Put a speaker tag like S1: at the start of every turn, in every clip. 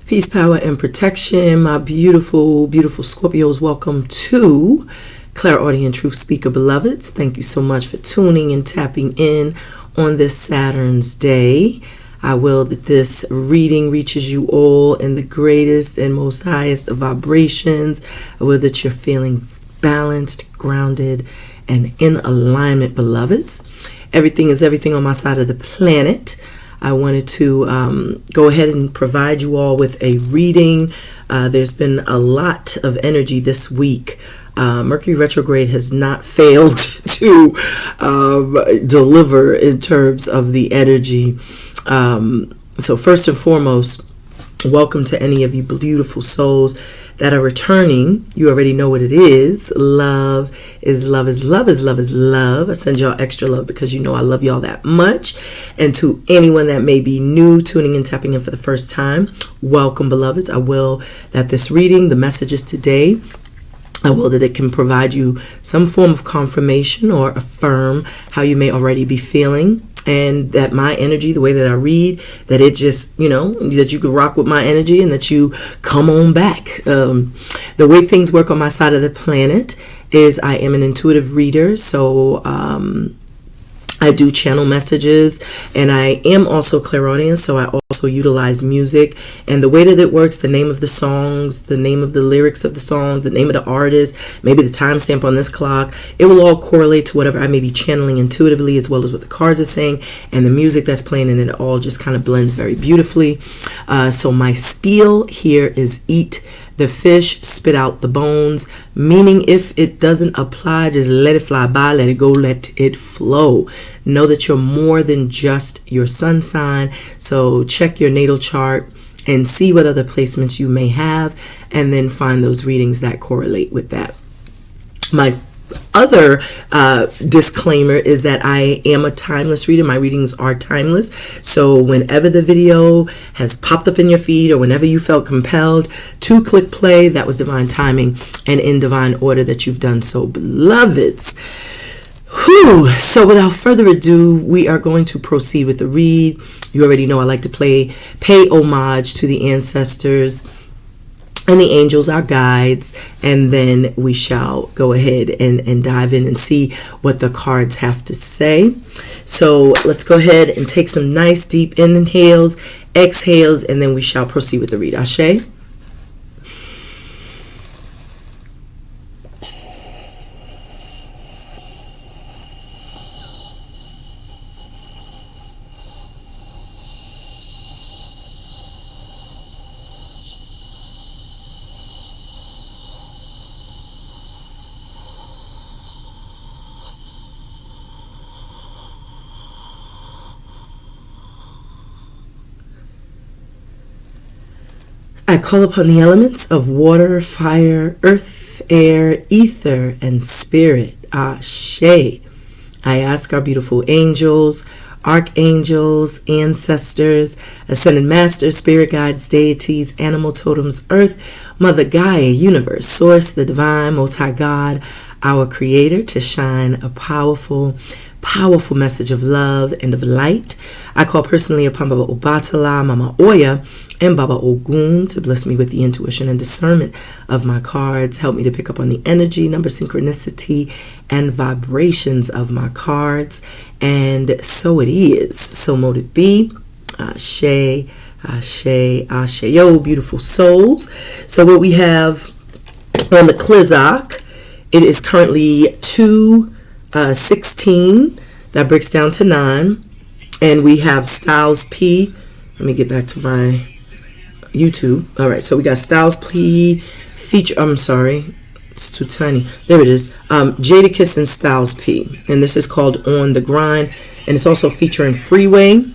S1: Peace, power, and protection, my beautiful, beautiful Scorpios. Welcome to Clairaudient Truth Speaker beloveds. Thank you so much for tuning and tapping in on this Saturn's day. I will that this reading reaches you all in the greatest and most highest of vibrations. I will that you're feeling balanced, grounded, and in alignment, beloveds. Everything is everything on my side of the planet. I wanted to go ahead and provide you all with a reading. There's been a lot of energy this week. Mercury retrograde has not failed to deliver in terms of the energy. So first and foremost, welcome to any of you beautiful souls that are returning. You already know what it is. Love is love is love is love is love. I send y'all extra love because you know I love y'all that much. And to anyone that may be new, tuning and tapping in for the first time, welcome, beloveds. I will that this reading, the messages today, I will that it can provide you some form of confirmation or affirm how you may already be feeling. And that my energy, the way that I read, that it just, that you could rock with my energy and that you come on back. The way things work on my side of the planet is I am an intuitive reader. So I do channel messages, and I am also clairaudient. So I also utilize music, and the way that it works, the name of the songs, the name of the lyrics of the songs, the name of the artist, maybe the timestamp on this clock, it will all correlate to whatever I may be channeling intuitively, as well as what the cards are saying and the music that's playing, and it all just kind of blends very beautifully. So my spiel here is eat the fish, spit out the bones, meaning if it doesn't apply, just let it fly by, let it go, let it flow. Know that you're more than just your sun sign. So check your natal chart and see what other placements you may have, and then find those readings that correlate with that. My other disclaimer is that I am a timeless reader. My readings are timeless. So whenever the video has popped up in your feed, or whenever you felt compelled to click play, that was divine timing and in divine order that you've done so, beloveds. Whew. So without further ado, we are going to proceed with the read. You already know I like to pay homage to the ancestors and the angels, our guides, and then we shall go ahead and dive in and see what the cards have to say. So let's go ahead and take some nice deep inhales, exhales, and then we shall proceed with the read. Ashe. I call upon the elements of water, fire, earth, air, ether, and spirit. Ashe. I ask our beautiful angels, archangels, ancestors, ascended masters, spirit guides, deities, animal totems, earth, Mother Gaia, universe, source, the divine, most high God, our creator, to shine a powerful message of love and of light. I call personally upon Baba Obatala, Mama Oya, and Baba Ogun to bless me with the intuition and discernment of my cards. Help me to pick up on the energy, number, synchronicity, and vibrations of my cards. And so it is. So mote it be. Ashe, ashe, ashe. Yo, beautiful souls. So what we have on the Klizak, it is currently 2:16. That breaks down to 9. And we have Styles P. Let me get back to my YouTube. All right, so we got Styles P feature. I'm sorry, it's too tiny. There it is. Jadakiss and Styles P. And this is called On the Grind. And it's also featuring Freeway.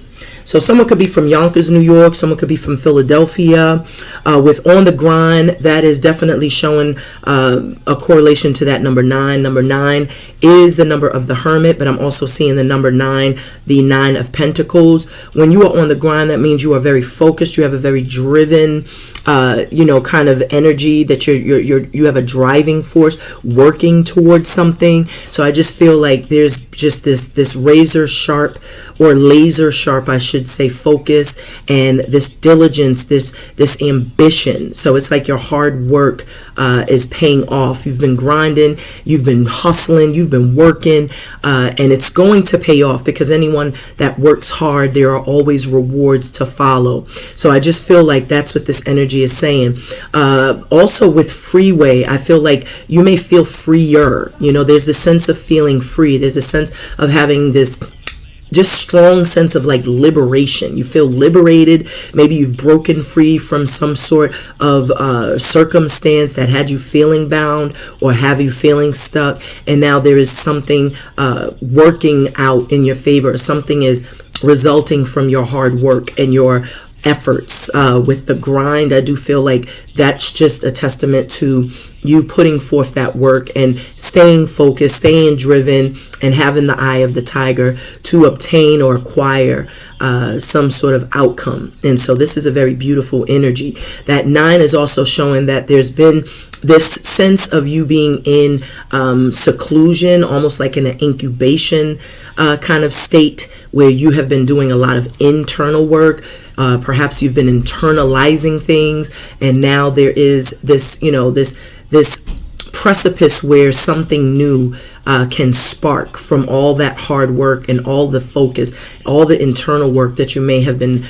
S1: So someone could be from Yonkers, New York. Someone could be from Philadelphia. With On the Grind, that is definitely showing a correlation to that number 9. Number 9 is the number of the Hermit, but I'm also seeing the number 9, the 9 of Pentacles. When you are on the grind, that means you are very focused. You have a very driven, kind of energy, that you have a driving force working towards something. So I just feel like there's just this razor sharp, or laser sharp, I should say, focus, and this diligence, this ambition. So it's like your hard work is paying off. You've been grinding, you've been hustling, you've been working, and it's going to pay off, because anyone that works hard, there are always rewards to follow. So I just feel like that's what this energy is saying. Also with freeway, I feel like you may feel freer. There's a sense of feeling free. There's a sense of having this just strong sense of like liberation. You feel liberated. Maybe you've broken free from some sort of circumstance that had you feeling bound or have you feeling stuck, and now there is something working out in your favor. Something is resulting from your hard work and your efforts with the grind. I do feel like that's just a testament to you putting forth that work and staying focused, staying driven, and having the eye of the tiger to obtain or acquire some sort of outcome. And so this is a very beautiful energy. That 9 is also showing that there's been this sense of you being in seclusion, almost like in an incubation kind of state, where you have been doing a lot of internal work. Perhaps you've been internalizing things, and now there is this, this precipice where something new can spark from all that hard work and all the focus, all the internal work that you may have been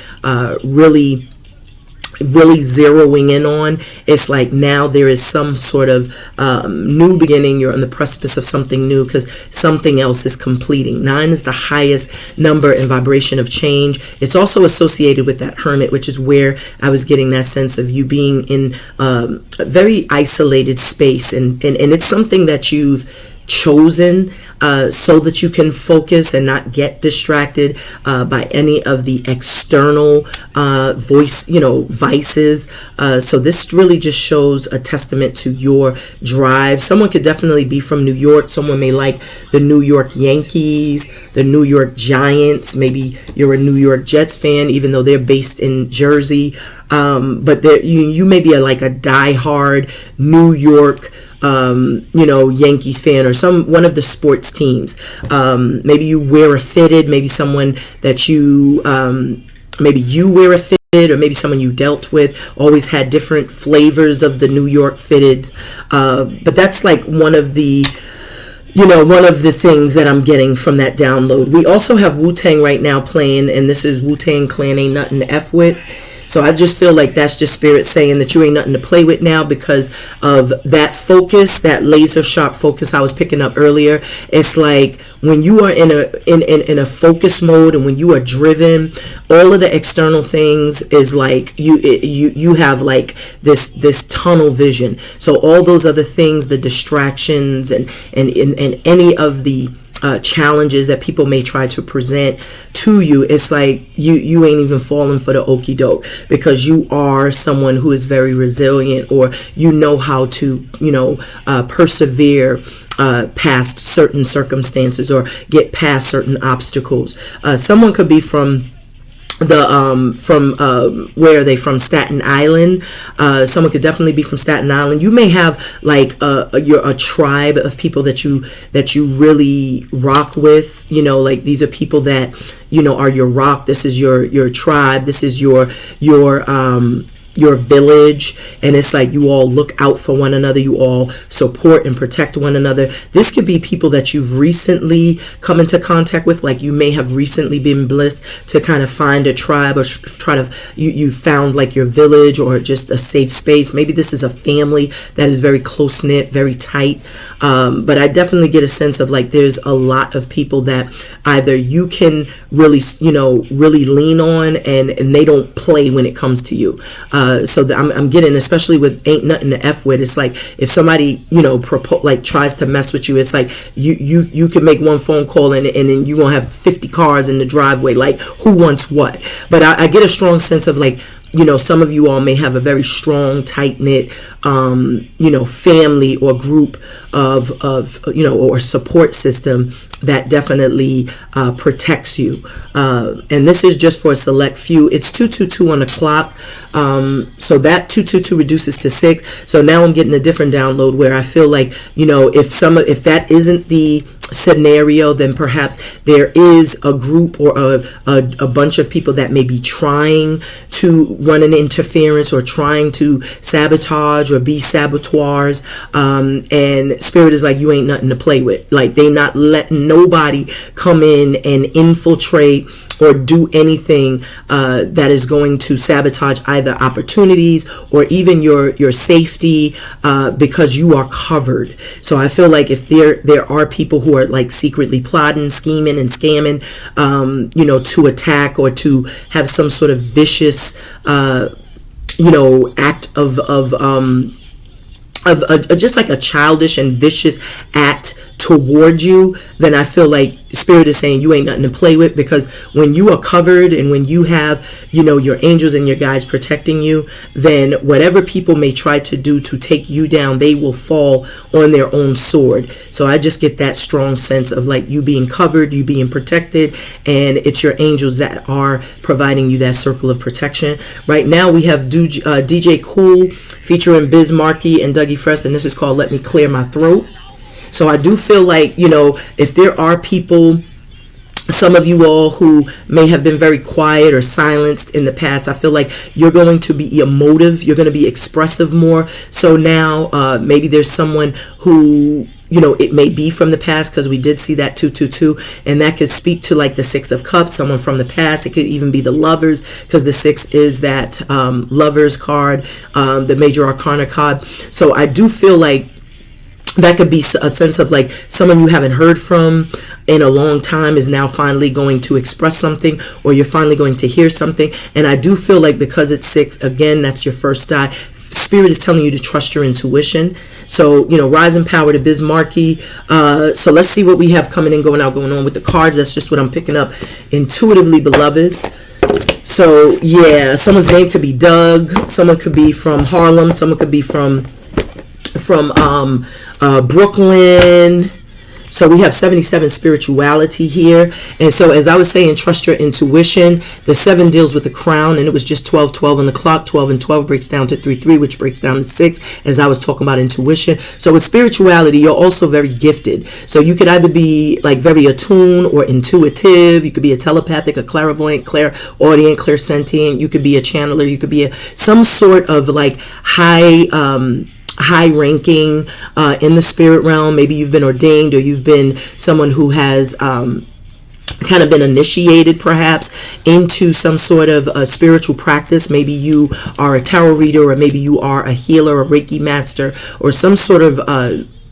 S1: really zeroing in on. It's like now there is some sort of new beginning. You're on the precipice of something new because something else is completing. 9 is the highest number in vibration of change. It's also associated with that Hermit, which is where I was getting that sense of you being in a very isolated space, and it's something that you've chosen so that you can focus and not get distracted by any of the external vices. So this really just shows a testament to your drive. Someone could definitely be from New York. Someone may like the New York Yankees, the New York Giants. Maybe you're a New York Jets fan, even though they're based in Jersey. But you may be like a diehard New York Yankees fan, or one of the sports teams. Maybe you wear a fitted, maybe someone that maybe you wear a fitted, or maybe someone you dealt with always had different flavors of the New York fitteds. But that's like one of the things that I'm getting from that download. We also have Wu-Tang right now playing, and this is Wu-Tang Clan Ain't Nothing to F With. So I just feel like that's just spirit saying that you ain't nothing to play with now, because of that focus, that laser sharp focus I was picking up earlier. It's like when you are in a focus mode, and when you are driven, all of the external things is like you have like this tunnel vision. So all those other things, the distractions and any of the challenges that people may try to present to you, it's like you ain't even falling for the okie doke, because you are someone who is very resilient, or you know how to persevere past certain circumstances, or get past certain obstacles. Someone could be from where are they from? Staten Island. Someone could definitely be from Staten Island. You may have like a tribe of people that you really rock with. Like these are people that are your rock. This is your tribe. This is your village, and it's like you all look out for one another, you all support and protect one another. This could be people that you've recently come into contact with, like you may have recently been blessed to kind of find a tribe, or you found like your village, or just a safe space. Maybe this is a family that is very close-knit, very tight, but I definitely get a sense of like there's a lot of people that either you can really lean on, and they don't play when it comes to you. So I'm getting, especially with Ain't Nothing to F With, it's like if somebody tries to mess with you, it's like you can make one phone call and then you gonna have 50 cars in the driveway. Like, who wants what? But I get a strong sense of like, some of you all may have a very strong, tight-knit, family or group of or support system that definitely protects you. And this is just for a select few. It's 222 on the clock. So that 222 reduces to 6. So now I'm getting a different download where I feel like, if that isn't the scenario, then perhaps there is a group or a bunch of people that may be trying to run an interference or trying to sabotage or be saboteurs, and Spirit is like, you ain't nothing to play with. Like, they not letting nobody come in and infiltrate or do anything that is going to sabotage either opportunities or even your safety, because you are covered. So I feel like if there are people who are like secretly plotting, scheming, and scamming, to attack or to have some sort of vicious, act of just like a childish and vicious act toward you, then I feel like Spirit is saying you ain't nothing to play with, because when you are covered and when you have, your angels and your guides protecting you, then whatever people may try to do to take you down, they will fall on their own sword. So I just get that strong sense of like you being covered, you being protected, and it's your angels that are providing you that circle of protection. Right now we have DJ Cool featuring Biz Markie and Dougie Fresh, and this is called Let Me Clear My Throat. So I do feel like, if there are people, some of you all who may have been very quiet or silenced in the past, I feel like you're going to be emotive, you're going to be expressive more. So now maybe there's someone who, it may be from the past, because we did see that 222, and that could speak to like the 6 of Cups, someone from the past. It could even be the Lovers, because the 6 is that Lovers card, the Major Arcana card. So I do feel like that could be a sense of like someone you haven't heard from in a long time is now finally going to express something, or you're finally going to hear something. And I do feel like because it's 6, again, that's your first die. Spirit is telling you to trust your intuition. So, rising power to Biz Markie. So let's see what we have coming in, going on with the cards. That's just what I'm picking up intuitively, beloveds. So, yeah, someone's name could be Doug. Someone could be from Harlem. Someone could be from Brooklyn. So we have 77 spirituality here. And so as I was saying, trust your intuition. The 7 deals with the crown, and it was just 12 on the clock. 12 and 12 breaks down to 3, which breaks down to 6, as I was talking about intuition. So with spirituality, you're also very gifted. So you could either be like very attuned or intuitive. You could be a telepathic, a clairvoyant, clairaudient, clairsentient. You could be a channeler. You could be some sort of like high ranking in the spirit realm. Maybe you've been ordained, or you've been someone who has kind of been initiated perhaps into some sort of a spiritual practice. Maybe you are a tarot reader, or maybe you are a healer, a Reiki master, or some sort of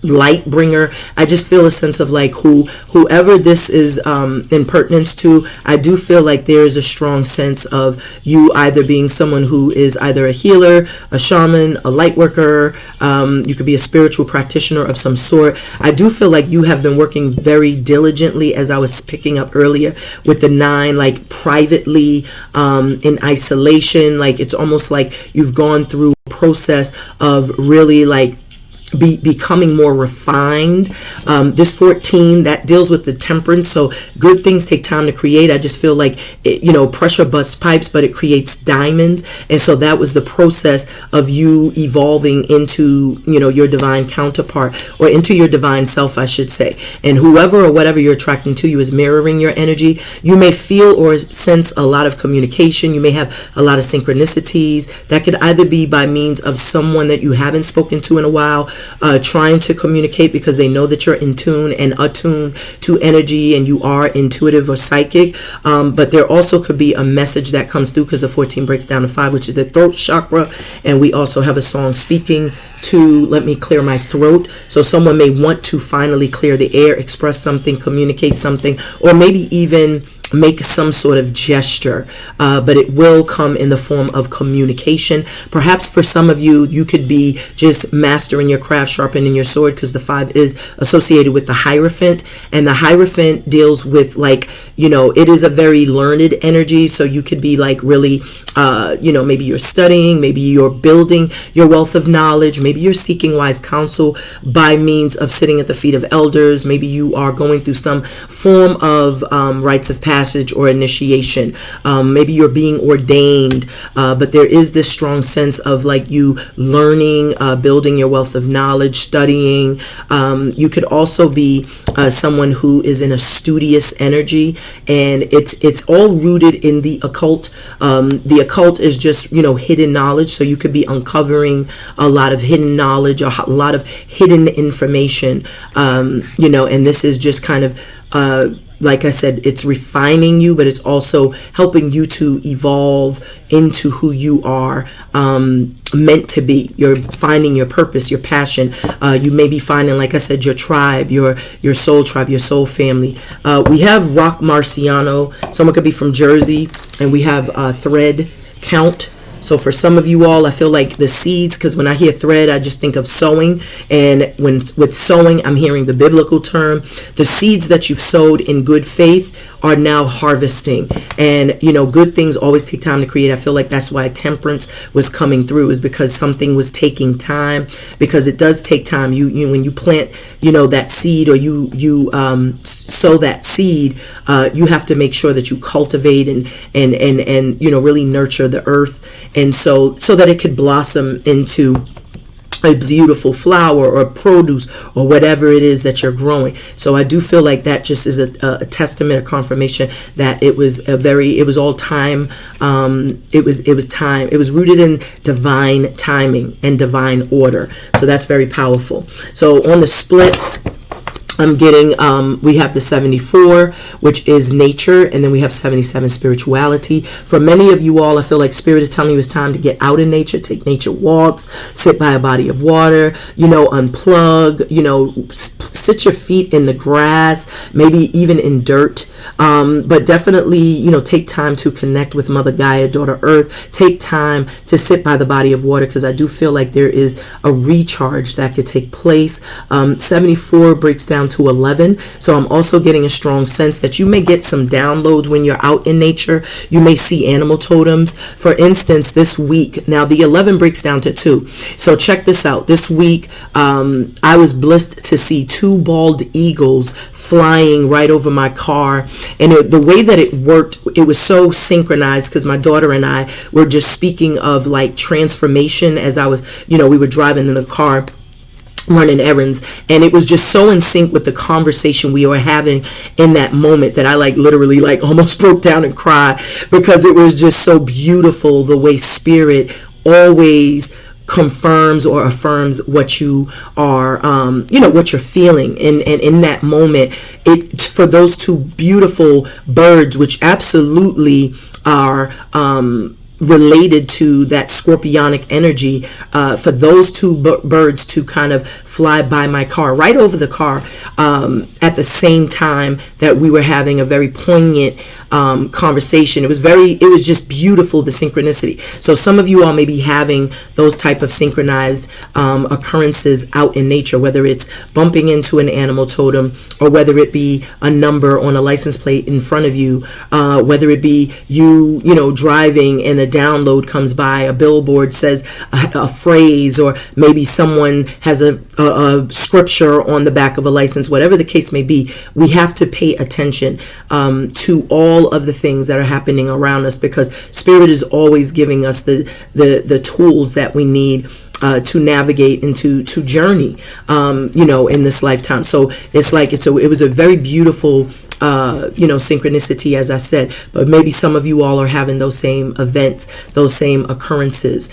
S1: light bringer. I just feel a sense of like whoever this is in pertinence to, I do feel like there is a strong sense of you either being someone who is either a healer, a shaman, a light worker. You could be a spiritual practitioner of some sort. I do feel like you have been working very diligently, as I was picking up earlier with the 9, like privately, in isolation. Like it's almost like you've gone through a process of really like becoming more refined. This 14, that deals with the temperance. So good things take time to create. I just feel like pressure busts pipes, but it creates diamonds. And so that was the process of you evolving into your divine counterpart, or into your divine self, I should say. And whoever or whatever you're attracting to you is mirroring your energy. You may feel or sense a lot of communication. You may have a lot of synchronicities. That could either be by means of someone that you haven't spoken to in a while, trying to communicate because they know that you're in tune and attuned to energy, and you are intuitive or psychic. But there also could be a message that comes through, because the 14 breaks down to 5, which is the throat chakra. And we also have a song speaking to Let Me Clear My Throat. So someone may want to finally clear the air, express something, communicate something, or maybe even make some sort of gesture, but it will come in the form of communication. Perhaps for some of you, you could be just mastering your craft, sharpening your sword, because the 5 is associated with the Hierophant, and the Hierophant deals with like, it is a very learned energy. So you could be like really, maybe you're studying, maybe you're building your wealth of knowledge, maybe you're seeking wise counsel by means of sitting at the feet of elders. Maybe you are going through some form of rites of passage, passage or initiation. Maybe you're being ordained, but there is this strong sense of like you learning, building your wealth of knowledge, studying. You could also be someone who is in a studious energy, and it's all rooted in the occult. The occult is just, you know, hidden knowledge. So you could be uncovering a lot of hidden knowledge or a lot of hidden information, you know, and this is just kind of, like I said, it's refining you, but it's also helping you to evolve into who you are meant to be. You're finding your purpose, your passion. You may be finding, like I said, your tribe, your soul tribe, your soul family. We have Rock Marciano. Someone could be from Jersey, and we have thread count. So for some of you all, I feel like the seeds, because when I hear thread, I just think of sowing. And with sowing, I'm hearing the biblical term. The seeds that you've sowed in good faith are now harvesting. And, you know, good things always take time to create. I feel like that's why temperance was coming through, is because something was taking time, because it does take time. You when you plant, you know, that seed, or you sow that seed, you have to make sure that you cultivate and you know, really nurture the earth, and so that it could blossom into a beautiful flower or produce or whatever it is that you're growing. So I do feel like that just is a testament, a confirmation that it was all time. It was time. It was rooted in divine timing and divine order. So that's very powerful. So on the split, I'm getting, we have the 74, which is nature, and then we have 77, spirituality. For many of you all, I feel like Spirit is telling you it's time to get out in nature, take nature walks, sit by a body of water, you know, unplug, you know, sit your feet in the grass, maybe even in dirt. But definitely, you know, take time to connect with Mother Gaia, Daughter Earth. Take time to sit by the body of water, because I do feel like there is a recharge that could take place. 74 breaks down to 11. So I'm also getting a strong sense that you may get some downloads when you're out in nature. You may see animal totems. For instance, this week, now the 11 breaks down to 2. So check this out. This week, I was blessed to see 2 bald eagles flying right over my car. And the way that it worked, it was so synchronized, because my daughter and I were just speaking of like transformation as I was, you know, we were driving in the car running errands, and it was just so in sync with the conversation we were having in that moment that I like literally like almost broke down and cried, because it was just so beautiful the way Spirit always confirms or affirms what you are, you know, what you're feeling. And in that moment, it, for those 2 beautiful birds, which absolutely are, related to that scorpionic energy, for those 2 birds to kind of fly by my car, right over the car, at the same time that we were having a very poignant conversation. It was just beautiful, the synchronicity. So some of you all may be having those type of synchronized occurrences out in nature, whether it's bumping into an animal totem, or whether it be a number on a license plate in front of you, whether it be you know, driving and a download comes by, a billboard says a phrase, or maybe someone has a scripture on the back of a license. Whatever the case may be, we have to pay attention to all of the things that are happening around us, because Spirit is always giving us the tools that we need to navigate and to journey, you know, in this lifetime. So it's like it was a very beautiful you know, synchronicity, as I said, but maybe some of you all are having those same events, those same occurrences.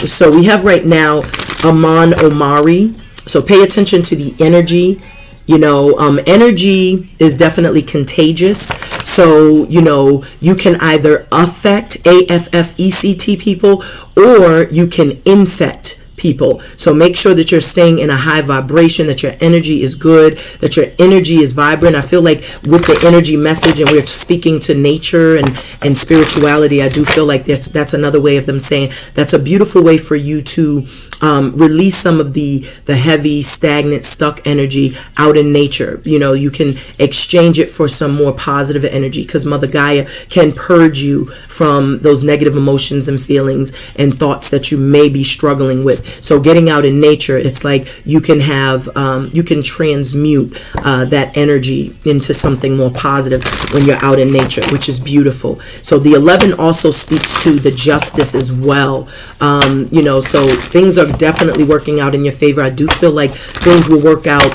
S1: So we have right now Aman Omari. So pay attention to the energy. You know, energy is definitely contagious. So, you know, you can either affect, AFFECT people, or you can infect people. So make sure that you're staying in a high vibration, that your energy is good, that your energy is vibrant. I feel like with the energy message, and we're speaking to nature and spirituality, I do feel like that's another way of them saying that's a beautiful way for you to release some of the heavy, stagnant, stuck energy out in nature. You know, you can exchange it for some more positive energy, because Mother Gaia can purge you from those negative emotions and feelings and thoughts that you may be struggling with. So getting out in nature, it's like you can have, you can transmute that energy into something more positive when you're out in nature, which is beautiful. So the 11 also speaks to the justice as well. You know, so things are definitely working out in your favor. I do feel like things will work out,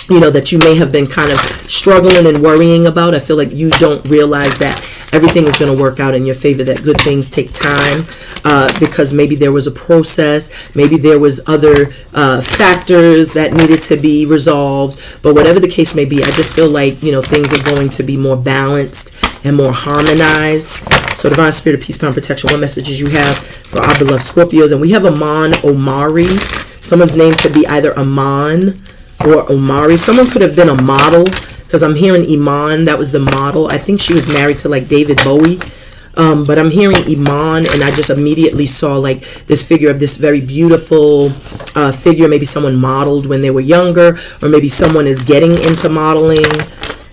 S1: you know, that you may have been kind of struggling and worrying about. I feel like you don't realize that everything is going to work out in your favor, that good things take time, because maybe there was a process, maybe there was other factors that needed to be resolved. But whatever the case may be, I just feel like, you know, things are going to be more balanced and more harmonized. So divine spirit of peace, power, and protection, what messages you have for our beloved Scorpios? And we have Aman Omari. Someone's name could be either Aman or Omari. Someone could have been a model, because I'm hearing Iman. That was the model. I think she was married to like David Bowie. But I'm hearing Iman, and I just immediately saw like this figure of this very beautiful figure. Maybe someone modeled when they were younger, or maybe someone is getting into modeling,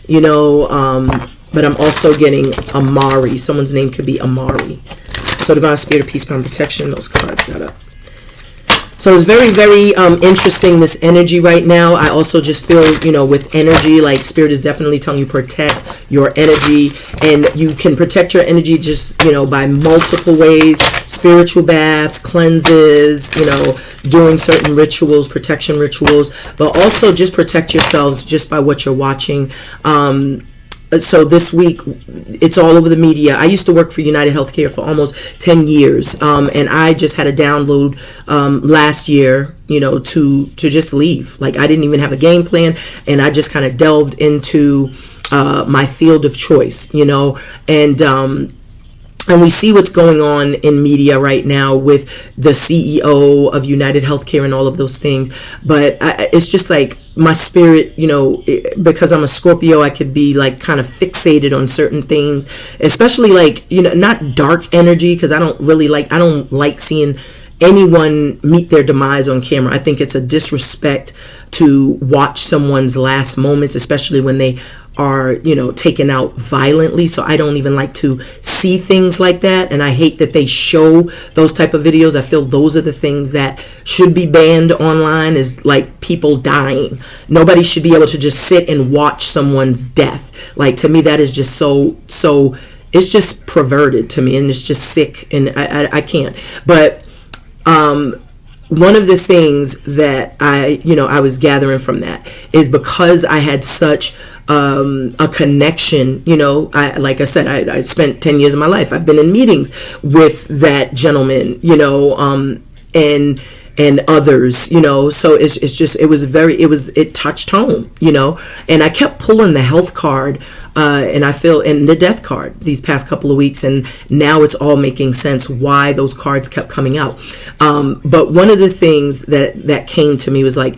S1: you know. But I'm also getting Amari. Someone's name could be Amari. So divine spirit of peace, power, and protection. Those cards got up. So it's very, very interesting, this energy right now. I also just feel, you know, with energy, like spirit is definitely telling you protect your energy. And you can protect your energy just, you know, by multiple ways. Spiritual baths, cleanses, you know, doing certain rituals, protection rituals. But also just protect yourselves just by what you're watching. So this week, it's all over the media. I used to work for United Healthcare for almost 10 years. And I just had a download last year, you know, to just leave. Like, I didn't even have a game plan. And I just kind of delved into my field of choice, you know. And we see what's going on in media right now with the CEO of United Healthcare and all of those things. But it's just like my spirit, you know, because I'm a Scorpio, I could be like kind of fixated on certain things, especially like, you know, not dark energy, because I don't like seeing anyone meet their demise on camera. I think it's a disrespect to watch someone's last moments, especially when they are, you know, taken out violently. So I don't even like to see things like that, and I hate that they show those type of videos. I feel those are the things that should be banned online, is like people dying. Nobody should be able to just sit and watch someone's death. Like, to me, that is just so it's just perverted to me, and it's just sick, and I can't. But one of the things that I was gathering from that is because I had such a connection, you know, like I said, I spent 10 years of my life. I've been in meetings with that gentleman, you know, and others, you know, so it touched home, you know, and I kept pulling the health card, and the death card these past couple of weeks, and now it's all making sense why those cards kept coming out. But one of the things that came to me was like,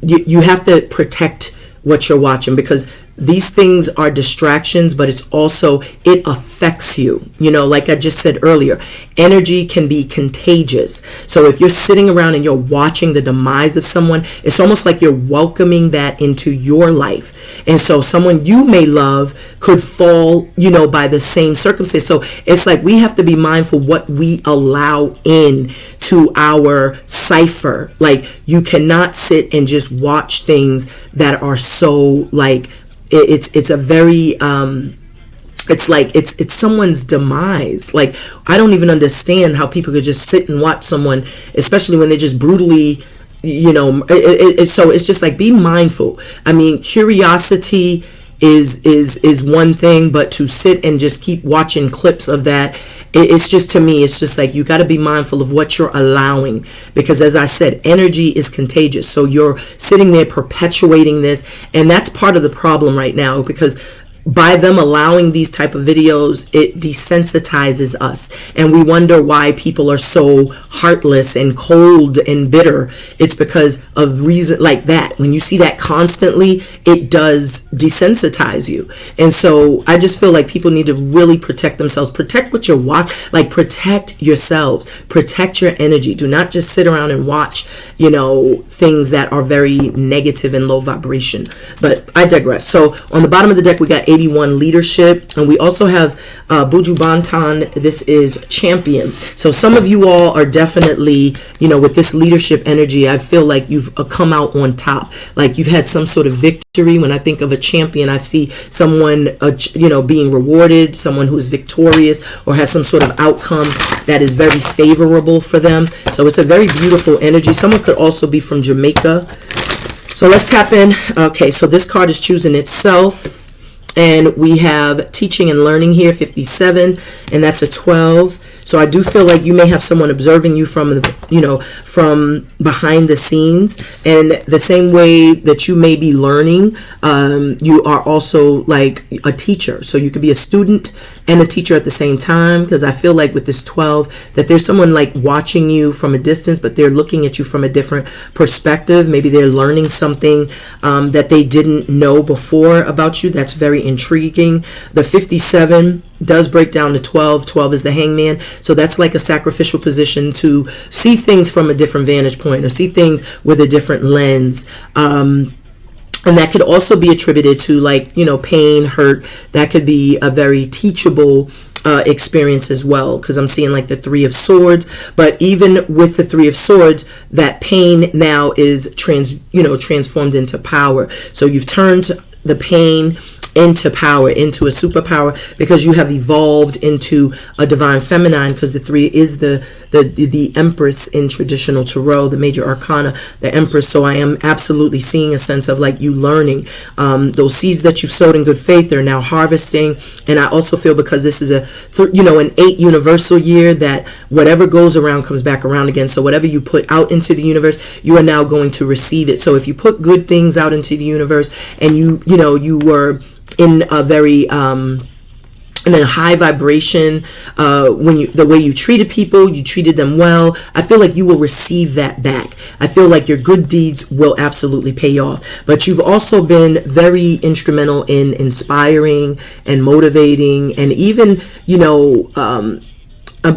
S1: you have to protect what you're watching, because these things are distractions, but it affects you. You know, like I just said earlier, energy can be contagious. So if you're sitting around and you're watching the demise of someone, it's almost like you're welcoming that into your life. And so someone you may love could fall, you know, by the same circumstance. So it's like we have to be mindful what we allow in to our cipher. Like, you cannot sit and just watch things that are so like, it's a very it's like it's someone's demise. Like, I don't even understand how people could just sit and watch someone, especially when they just brutally, you know, so it's just like, be mindful. I mean, curiosity is one thing, but to sit and just keep watching clips of that, it's just, to me, it's just like, you got to be mindful of what you're allowing, because as I said, energy is contagious. So you're sitting there perpetuating this, and that's part of the problem right now, because by them allowing these type of videos, it desensitizes us, and we wonder why people are so heartless and cold and bitter. It's because of reason like that. When you see that constantly, it does desensitize you. And so I just feel like people need to really protect themselves. Protect what you watch. Like, protect yourselves. Protect your energy. Do not just sit around and watch, you know, things that are very negative and low vibration. But I digress. So on the bottom of the deck, we got 81 leadership, and we also have Buju Bantan. This is champion. So some of you all are definitely, with this leadership energy, I feel like you've come out on top, like you've had some sort of victory. When I think of a champion, I see someone being rewarded, someone who is victorious or has some sort of outcome that is very favorable for them. So it's a very beautiful energy. Someone could also be from Jamaica. So let's tap in. Okay, so this card is choosing itself. And we have teaching and learning here, 57, and that's a 12. So I do feel like you may have someone observing you from from behind the scenes, and the same way that you may be learning, you are also like a teacher. So you could be a student and a teacher at the same time, because I feel like with this 12 that there's someone like watching you from a distance, but they're looking at you from a different perspective. Maybe they're learning something that they didn't know before about you. That's very intriguing. The 57 does break down to 12. 12 is the hangman. So that's like a sacrificial position to see things from a different vantage point or see things with a different lens. And that could also be attributed to like, pain, hurt. That could be a very teachable experience as well, because I'm seeing like the 3 of swords. But even with the 3 of swords, that pain now is transformed into power. So you've turned the pain into power, into a superpower, because you have evolved into a divine feminine, because the 3 is the Empress in traditional tarot, the major arcana, the Empress. So I am absolutely seeing a sense of like you learning those seeds that you've sowed in good faith, they're now harvesting. And I also feel, because this is an 8 universal year, that whatever goes around comes back around again. So whatever you put out into the universe, you are now going to receive it. So if you put good things out into the universe, and you were in a very in a high vibration, the way you treated people, you treated them well, I feel like you will receive that back. I feel like your good deeds will absolutely pay off. But you've also been very instrumental in inspiring and motivating, and even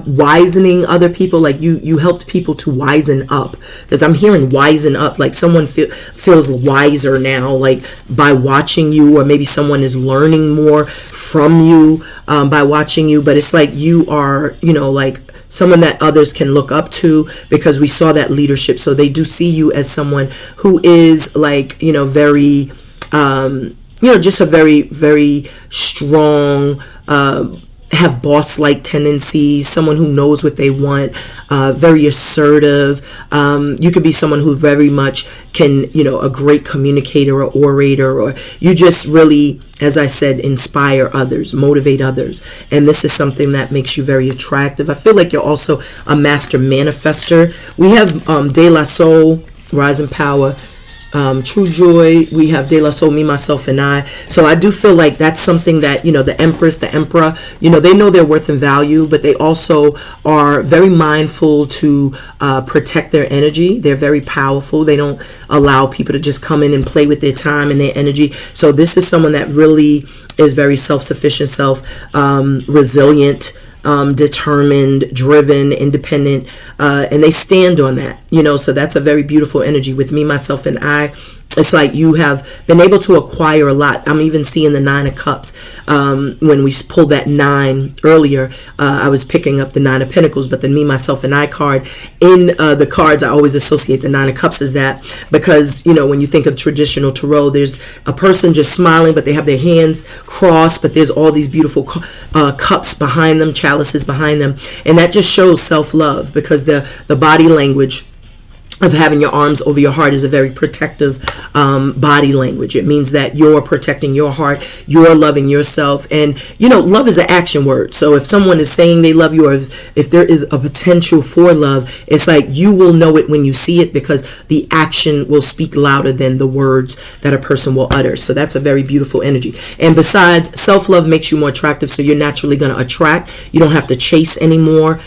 S1: wisening other people. Like you helped people to wisen up, because I'm hearing wisen up, like someone feels wiser now, like by watching you, or maybe someone is learning more from you by watching you. But it's like you are like someone that others can look up to, because we saw that leadership. So they do see you as someone who is like very just a very, very strong, have boss-like tendencies, someone who knows what they want, very assertive. You could be someone who very much can, a great communicator or orator, or you just really, as I said, inspire others, motivate others. And this is something that makes you very attractive. I feel like you're also a master manifester. We have De La Soul, Rising Power, True Joy. We have De La Soul, Me, Myself, and I. So I do feel like that's something that, the Empress, the Emperor, they know their worth and value, but they also are very mindful to protect their energy. They're very powerful. They don't allow people to just come in and play with their time and their energy. So this is someone that really is very self-sufficient, resilient, determined, driven, independent, and they stand on that, so that's a very beautiful energy. With Me, Myself, and I, it's like you have been able to acquire a lot. I'm even seeing the 9 of Cups. When we pulled that 9 earlier, I was picking up the 9 of Pentacles, but the Me, Myself, and I card in the cards, I always associate the 9 of Cups as that, because, when you think of traditional tarot, there's a person just smiling, but they have their hands crossed, but there's all these beautiful cups behind them, chalices behind them, and that just shows self-love, because the body language of having your arms over your heart is a very protective body language. It means that you're protecting your heart, you're loving yourself, and love is an action word. So if someone is saying they love you, or if there is a potential for love, it's like you will know it when you see it, because the action will speak louder than the words that a person will utter. So that's a very beautiful energy. And besides, self-love makes you more attractive, so you're naturally going to attract. You don't have to chase anymore.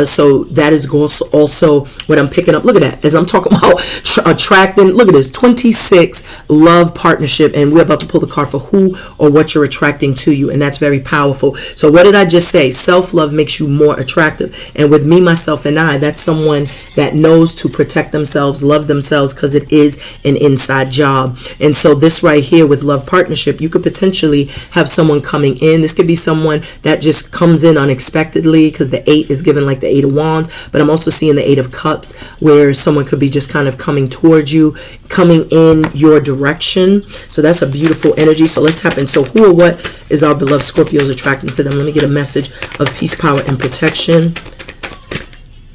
S1: So that is also what I'm picking up. Look at that. as I'm talking about attracting. Look at this, 26 love partnership, and we're about to pull the card for who or what you're attracting to you, and that's very powerful. So what did I just say? Self-love makes you more attractive, and with me, myself, and I, that's someone that knows to protect themselves, love themselves, because it is an inside job. And so this right here with love partnership, you could potentially have someone coming in. This could be someone that just comes in unexpectedly, because the 8 is given like the 8 of Wands, but I'm also seeing the 8 of Cups, where someone could be just kind of coming towards you, coming in your direction. So that's a beautiful energy. So let's tap in. So who or what is our beloved Scorpios attracting to them? Let me get a message of peace, power, and protection.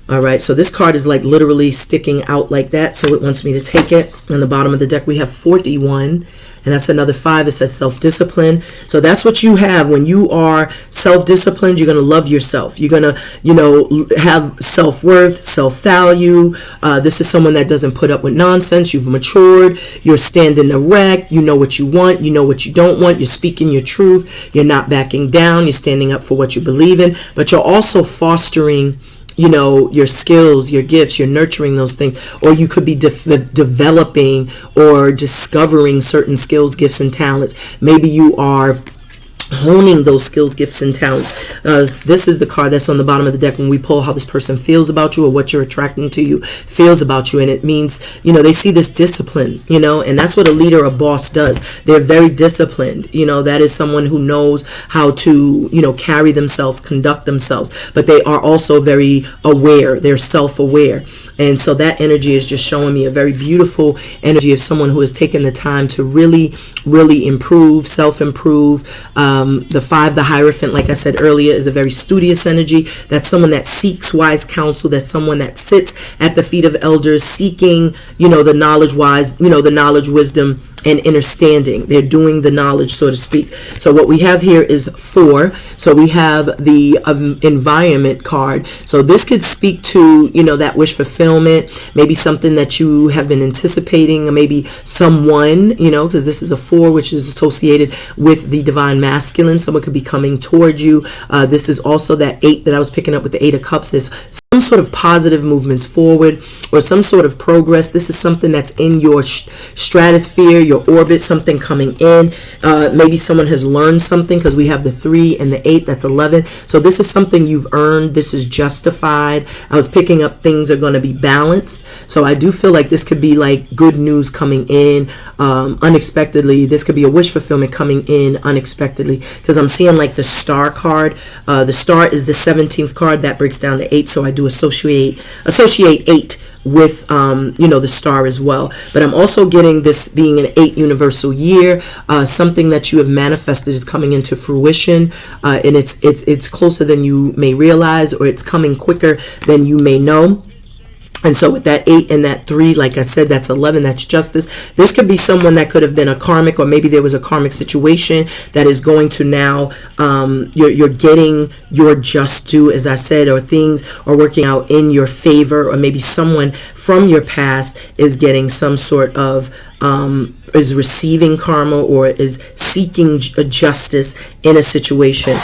S1: All right, so this card is like literally sticking out like that, so it wants me to take it. On the bottom of the deck, we have 41, and that's another 5. It says self-discipline. So that's what you have when you are self-disciplined. You're going to love yourself. You're going to, have self-worth, self-value. This is someone that doesn't put up with nonsense. You've matured. You're standing erect. You know what you want. You know what you don't want. You're speaking your truth. You're not backing down. You're standing up for what you believe in, but you're also fostering your skills, your gifts. You're nurturing those things, or you could be developing or discovering certain skills, gifts, and talents. Maybe you are honing those skills, gifts, and talents. This is the card that's on the bottom of the deck when we pull how this person feels about you, or what you're attracting to you feels about you. And it means, they see this discipline, and that's what a leader, a boss does. They're very disciplined. That is someone who knows how to, carry themselves, conduct themselves, but they are also very aware. They're self-aware. And so that energy is just showing me a very beautiful energy of someone who has taken the time to really, really improve, self-improve. The 5, the Hierophant, like I said earlier, is a very studious energy. That's someone that seeks wise counsel. That's someone that sits at the feet of elders seeking, the knowledge wise, the knowledge, wisdom, and understanding. They're doing the knowledge, so to speak. So what we have here is 4. So we have the environment card. So this could speak to, that wish fulfillment, maybe something that you have been anticipating, or maybe someone, because this is a 4, which is associated with the divine masculine. Someone could be coming towards you. This is also that 8 that I was picking up with the 8 of Cups. There's some sort of positive movements forward, or some sort of progress. This is something that's in your stratosphere, your orbit, something coming in. Maybe someone has learned something, because we have the 3 and the 8, that's 11. So this is something you've earned. This is justified. I was picking up things are going to be balanced. So I do feel like this could be like good news coming in unexpectedly. This could be a wish fulfillment coming in unexpectedly, because I'm seeing like the star card. The star is the 17th card that breaks down to 8. So I do associate 8 with the star as well. But I'm also getting this being an 8 universal year. Something that you have manifested is coming into fruition, and it's closer than you may realize, or it's coming quicker than you may know. And so with that 8 and that 3, like I said, that's 11, that's justice. This could be someone that could have been a karmic, or maybe there was a karmic situation that is going to now, you're getting your just due, as I said, or things are working out in your favor, or maybe someone from your past is getting some sort of, is receiving karma, or is seeking justice in a situation.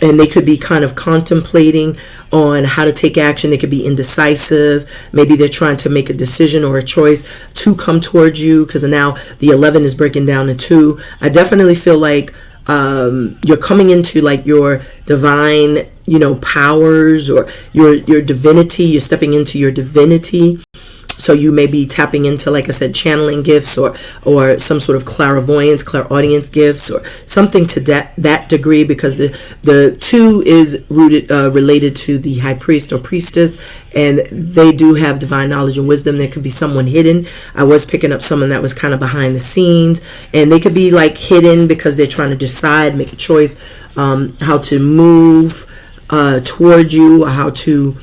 S1: And they could be kind of contemplating on how to take action. They could be indecisive. Maybe they're trying to make a decision or a choice to come towards you, because now the 11 is breaking down to 2. I definitely feel like you're coming into like your divine, powers, or your divinity. You're stepping into your divinity. So you may be tapping into, like I said, channeling gifts, or some sort of clairaudient gifts, or something to that degree, because the 2 is related to the high priest or priestess, and they do have divine knowledge and wisdom. There could be someone hidden. I was picking up someone that was kind of behind the scenes, and they could be like hidden because they're trying to decide, make a choice, how to move toward you, or how to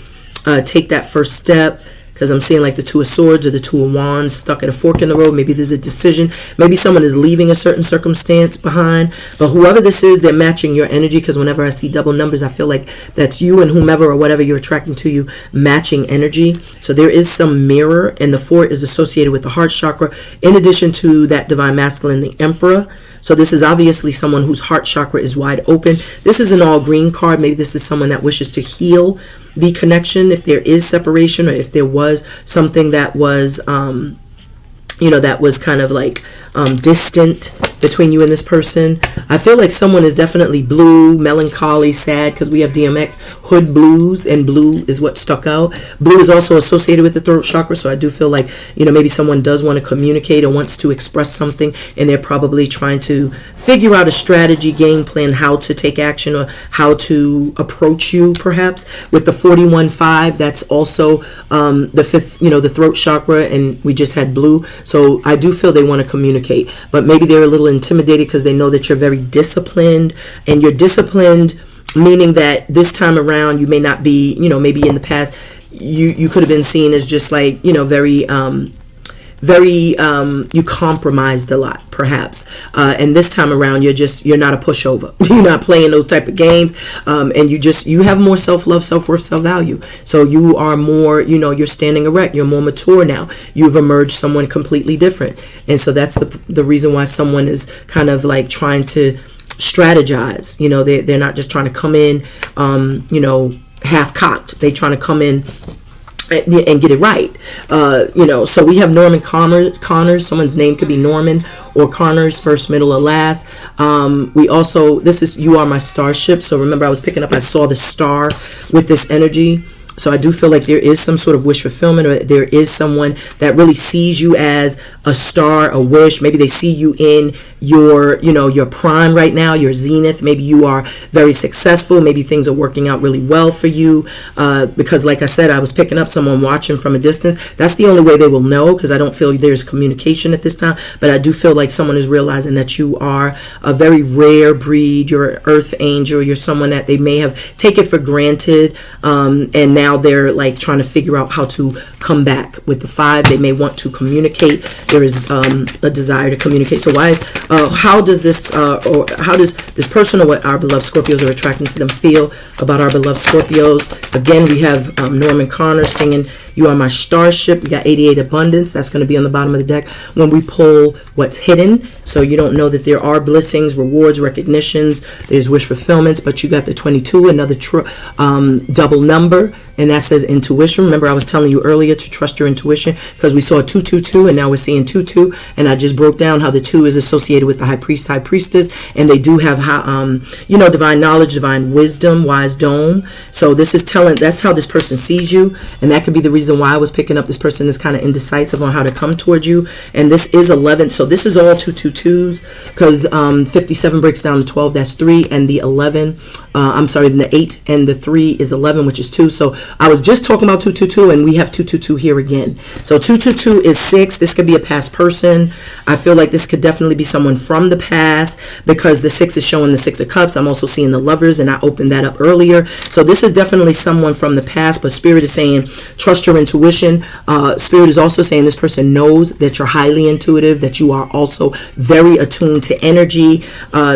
S1: take that first step. Because I'm seeing like the 2 of Swords or the 2 of Wands stuck at a fork in the road. Maybe there's a decision. Maybe someone is leaving a certain circumstance behind. But whoever this is, they're matching your energy. Because whenever I see double numbers, I feel like that's you and whomever or whatever you're attracting to you, matching energy. So there is some mirror. And the 4 is associated with the heart chakra, in addition to that divine masculine, the Emperor. So this is obviously someone whose heart chakra is wide open. This is an all green card. Maybe this is someone that wishes to heal the connection, if there is separation, or if there was something that was, that was kind of like distant between you and this person. I feel like someone is definitely blue, melancholy, sad, because we have DMX, hood blues, and blue is what stuck out. Blue is also associated with the throat chakra, so I do feel like, maybe someone does want to communicate or wants to express something, and they're probably trying to figure out a strategy, game plan, how to take action or how to approach you, perhaps. With the 41-5, that's also the fifth, the throat chakra, and we just had blue. So I do feel they want to communicate, but maybe they're a little intimidated because they know that you're very disciplined, and you're disciplined meaning that this time around you may not be, maybe in the past you could have been seen as just like, very you compromised a lot, perhaps, and this time around you're not a pushover. You're not playing those type of games, and you have more self-love, self-worth, self-value. So you are more, you're standing erect. You're more mature now. You've emerged someone completely different, and so that's the reason why someone is kind of like trying to strategize. They're not just trying to come in, half cocked. They're trying to come in and get it right. So we have Norman Connors. Someone's name could be Norman or Connors, first, middle, or last. We also, this is You Are My Starship. So remember, I saw the star with this energy. So I do feel like there is some sort of wish fulfillment, or there is someone that really sees you as a star, a wish. Maybe they see you in your, your prime right now, your zenith. Maybe you are very successful. Maybe things are working out really well for you. Because like I said, I was picking up someone watching from a distance. That's the only way they will know, because I don't feel there's communication at this time. But I do feel like someone is realizing that you are a very rare breed. You're an earth angel. You're someone that they may have taken for granted. And now they're like trying to figure out how to come back. With the 5, they may want to communicate. There is a desire to communicate. So how does this person, or what our beloved Scorpios are attracting to them, feel about our beloved Scorpios? Again, we have Norman Connor singing You Are My Starship. We got 88 Abundance. That's going to be on the bottom of the deck when we pull what's hidden. So you don't know that there are blessings, rewards, recognitions. There's wish fulfillments, but you got the 22, another double number, and that says intuition. Remember, I was telling you earlier to trust your intuition, because we saw 222, and now we're seeing 22, and I just broke down how the 2 is associated with the high priest, high priestess, and they do have divine knowledge, divine wisdom, wise dome. So this is that's how this person sees you, and that could be the reason why I was picking up this person is kind of indecisive on how to come towards you. And this is 11, so this is all 222s, because 57 breaks down to 12, that's 3, and the 11, the 8 and the 3 is 11, which is 2. So I was just talking about 222, and we have 222 here again. So 222 is 6. This could be a past person. I feel like this could definitely be someone from the past, because the 6 is showing the 6 of Cups. I'm also seeing the Lovers, and I opened that up earlier. So this is definitely someone from the past, but Spirit is saying trust your intuition. Spirit is also saying this person knows that you're highly intuitive, that you are also very attuned to energy.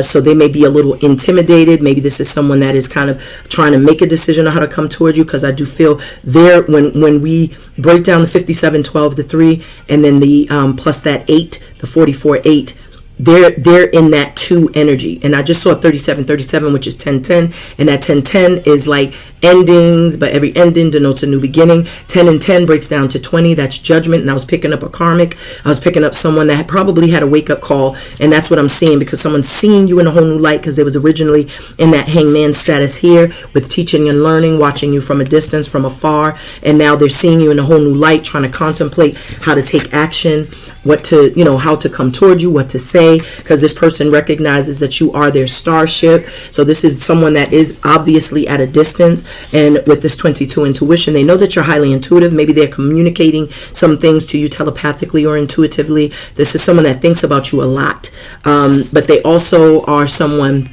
S1: So they may be a little intimidated. Maybe this is someone that is kind of trying to make a decision on how to come towards you, because I do feel there, when we break down the 57, 12, the 3, and then the plus that 8, the 44, 8, they're in that 2 energy. And I just saw 37, which is 10, and that 10 is like endings, but every ending denotes a new beginning. 10 and 10 breaks down to 20, that's judgment. And I was picking up a karmic. I was picking up someone that probably had a wake-up call, and that's what I'm seeing, because someone's seeing you in a whole new light, because it was originally in that hangman status here with teaching and learning, watching you from a distance, from afar, and now they're seeing you in a whole new light, trying to contemplate how to take action, how to come towards you, what to say, because this person recognizes that you are their starship. So this is someone that is obviously at a distance, and with this 22 intuition, they know that you're highly intuitive. Maybe they're communicating some things to you telepathically or intuitively. This is someone that thinks about you a lot, but they also are someone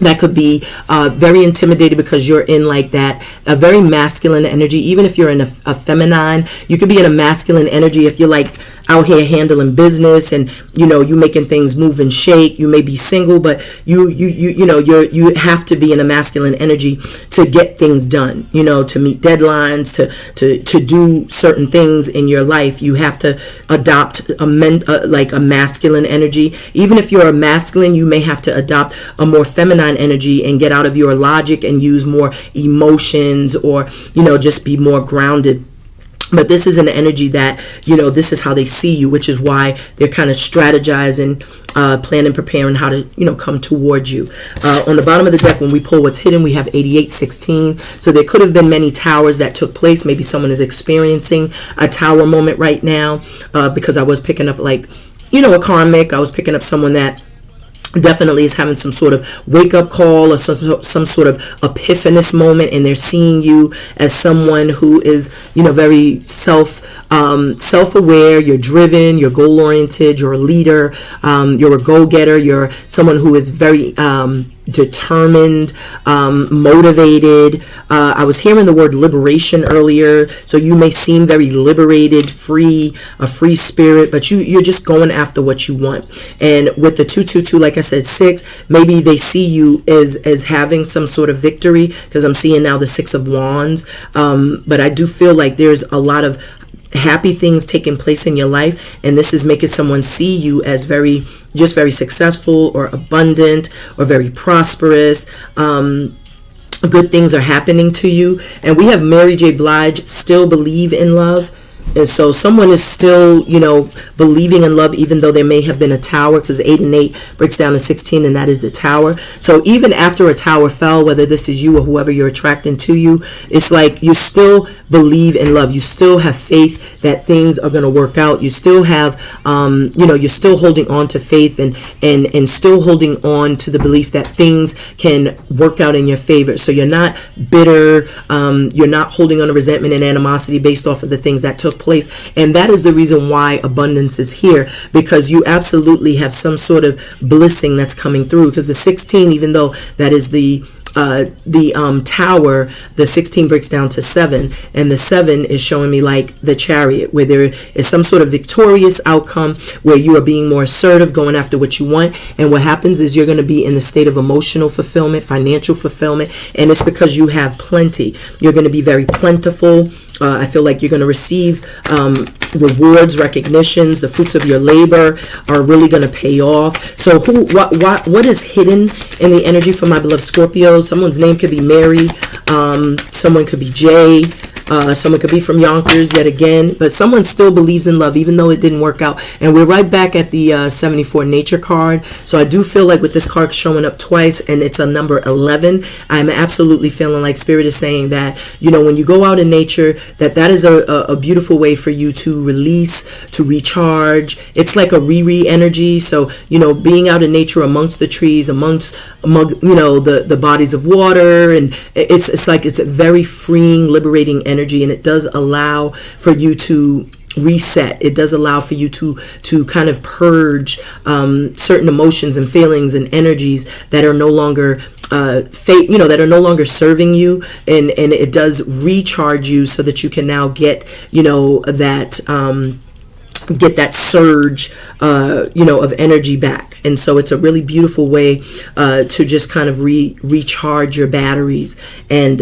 S1: that could be very intimidated, because you're in like that, a very masculine energy. Even if you're in a feminine, you could be in a masculine energy if you're like out here handling business, and you making things move and shake. You may be single, but you have to be in a masculine energy to get things done, to meet deadlines, to do certain things in your life. You have to adopt a masculine energy. Even if you're a masculine, you may have to adopt a more feminine energy and get out of your logic and use more emotions, or just be more grounded. But this is an energy that, this is how they see you, which is why they're kind of strategizing, planning, preparing how to, come towards you. On the bottom of the deck, when we pull what's hidden, we have 8816. So there could have been many towers that took place. Maybe someone is experiencing a tower moment right now, because I was picking up a karmic. I was picking up someone that definitely is having some sort of wake-up call, or some sort of epiphanous moment, and they're seeing you as someone who is very self-aware. You're driven, you're goal-oriented, you're a leader, you're a go-getter, you're someone who is very determined, motivated. I was hearing the word liberation earlier, so you may seem very liberated, free, a free spirit, but you're just going after what you want. And with the 222, like I said, 6, maybe they see you as having some sort of victory, because I'm seeing now the 6 of Wands. But I do feel like there's a lot of happy things taking place in your life, and this is making someone see you as very successful, or abundant, or very prosperous. Good things are happening to you. And we have Mary J. Blige, still believe in love. And so someone is still, believing in love, even though there may have been a tower, because 8 and 8 breaks down to 16, and that is the tower. So even after a tower fell, whether this is you or whoever you're attracting to you, it's like you still believe in love. You still have faith that things are going to work out. You still have, you're still holding on to faith, and still holding on to the belief that things can work out in your favor. So you're not bitter. You're not holding on to resentment and animosity based off of the things that took place. And that is the reason why abundance is here, because you absolutely have some sort of blessing that's coming through. Because the 16, even though that is the tower, the 16 breaks down to 7, and the 7 is showing me like the Chariot, where there is some sort of victorious outcome, where you are being more assertive, going after what you want. And what happens is you're going to be in the state of emotional fulfillment, financial fulfillment, and it's because you have plenty. You're going to be very plentiful. I feel like you're going to receive rewards, recognitions. The fruits of your labor are really going to pay off. So what is hidden in the energy for my beloved Scorpios? Someone's name could be Mary. Someone could be Jay. Someone could be from Yonkers yet again, but someone still believes in love, even though it didn't work out. And we're right back at the 74 nature card. So I do feel like with this card showing up twice, and it's a number 11, I'm absolutely feeling like Spirit is saying that, when you go out in nature, that is a beautiful way for you to release, to recharge. It's like a re energy. So, being out in nature amongst the trees, among the bodies of water, and it's like it's a very freeing, liberating energy, and it does allow for you to reset. It does allow for you to kind of purge certain emotions and feelings and energies that are no longer that are no longer serving you, and it does recharge you so that you can now get that surge of energy back. And so it's a really beautiful way to just kind of recharge your batteries. And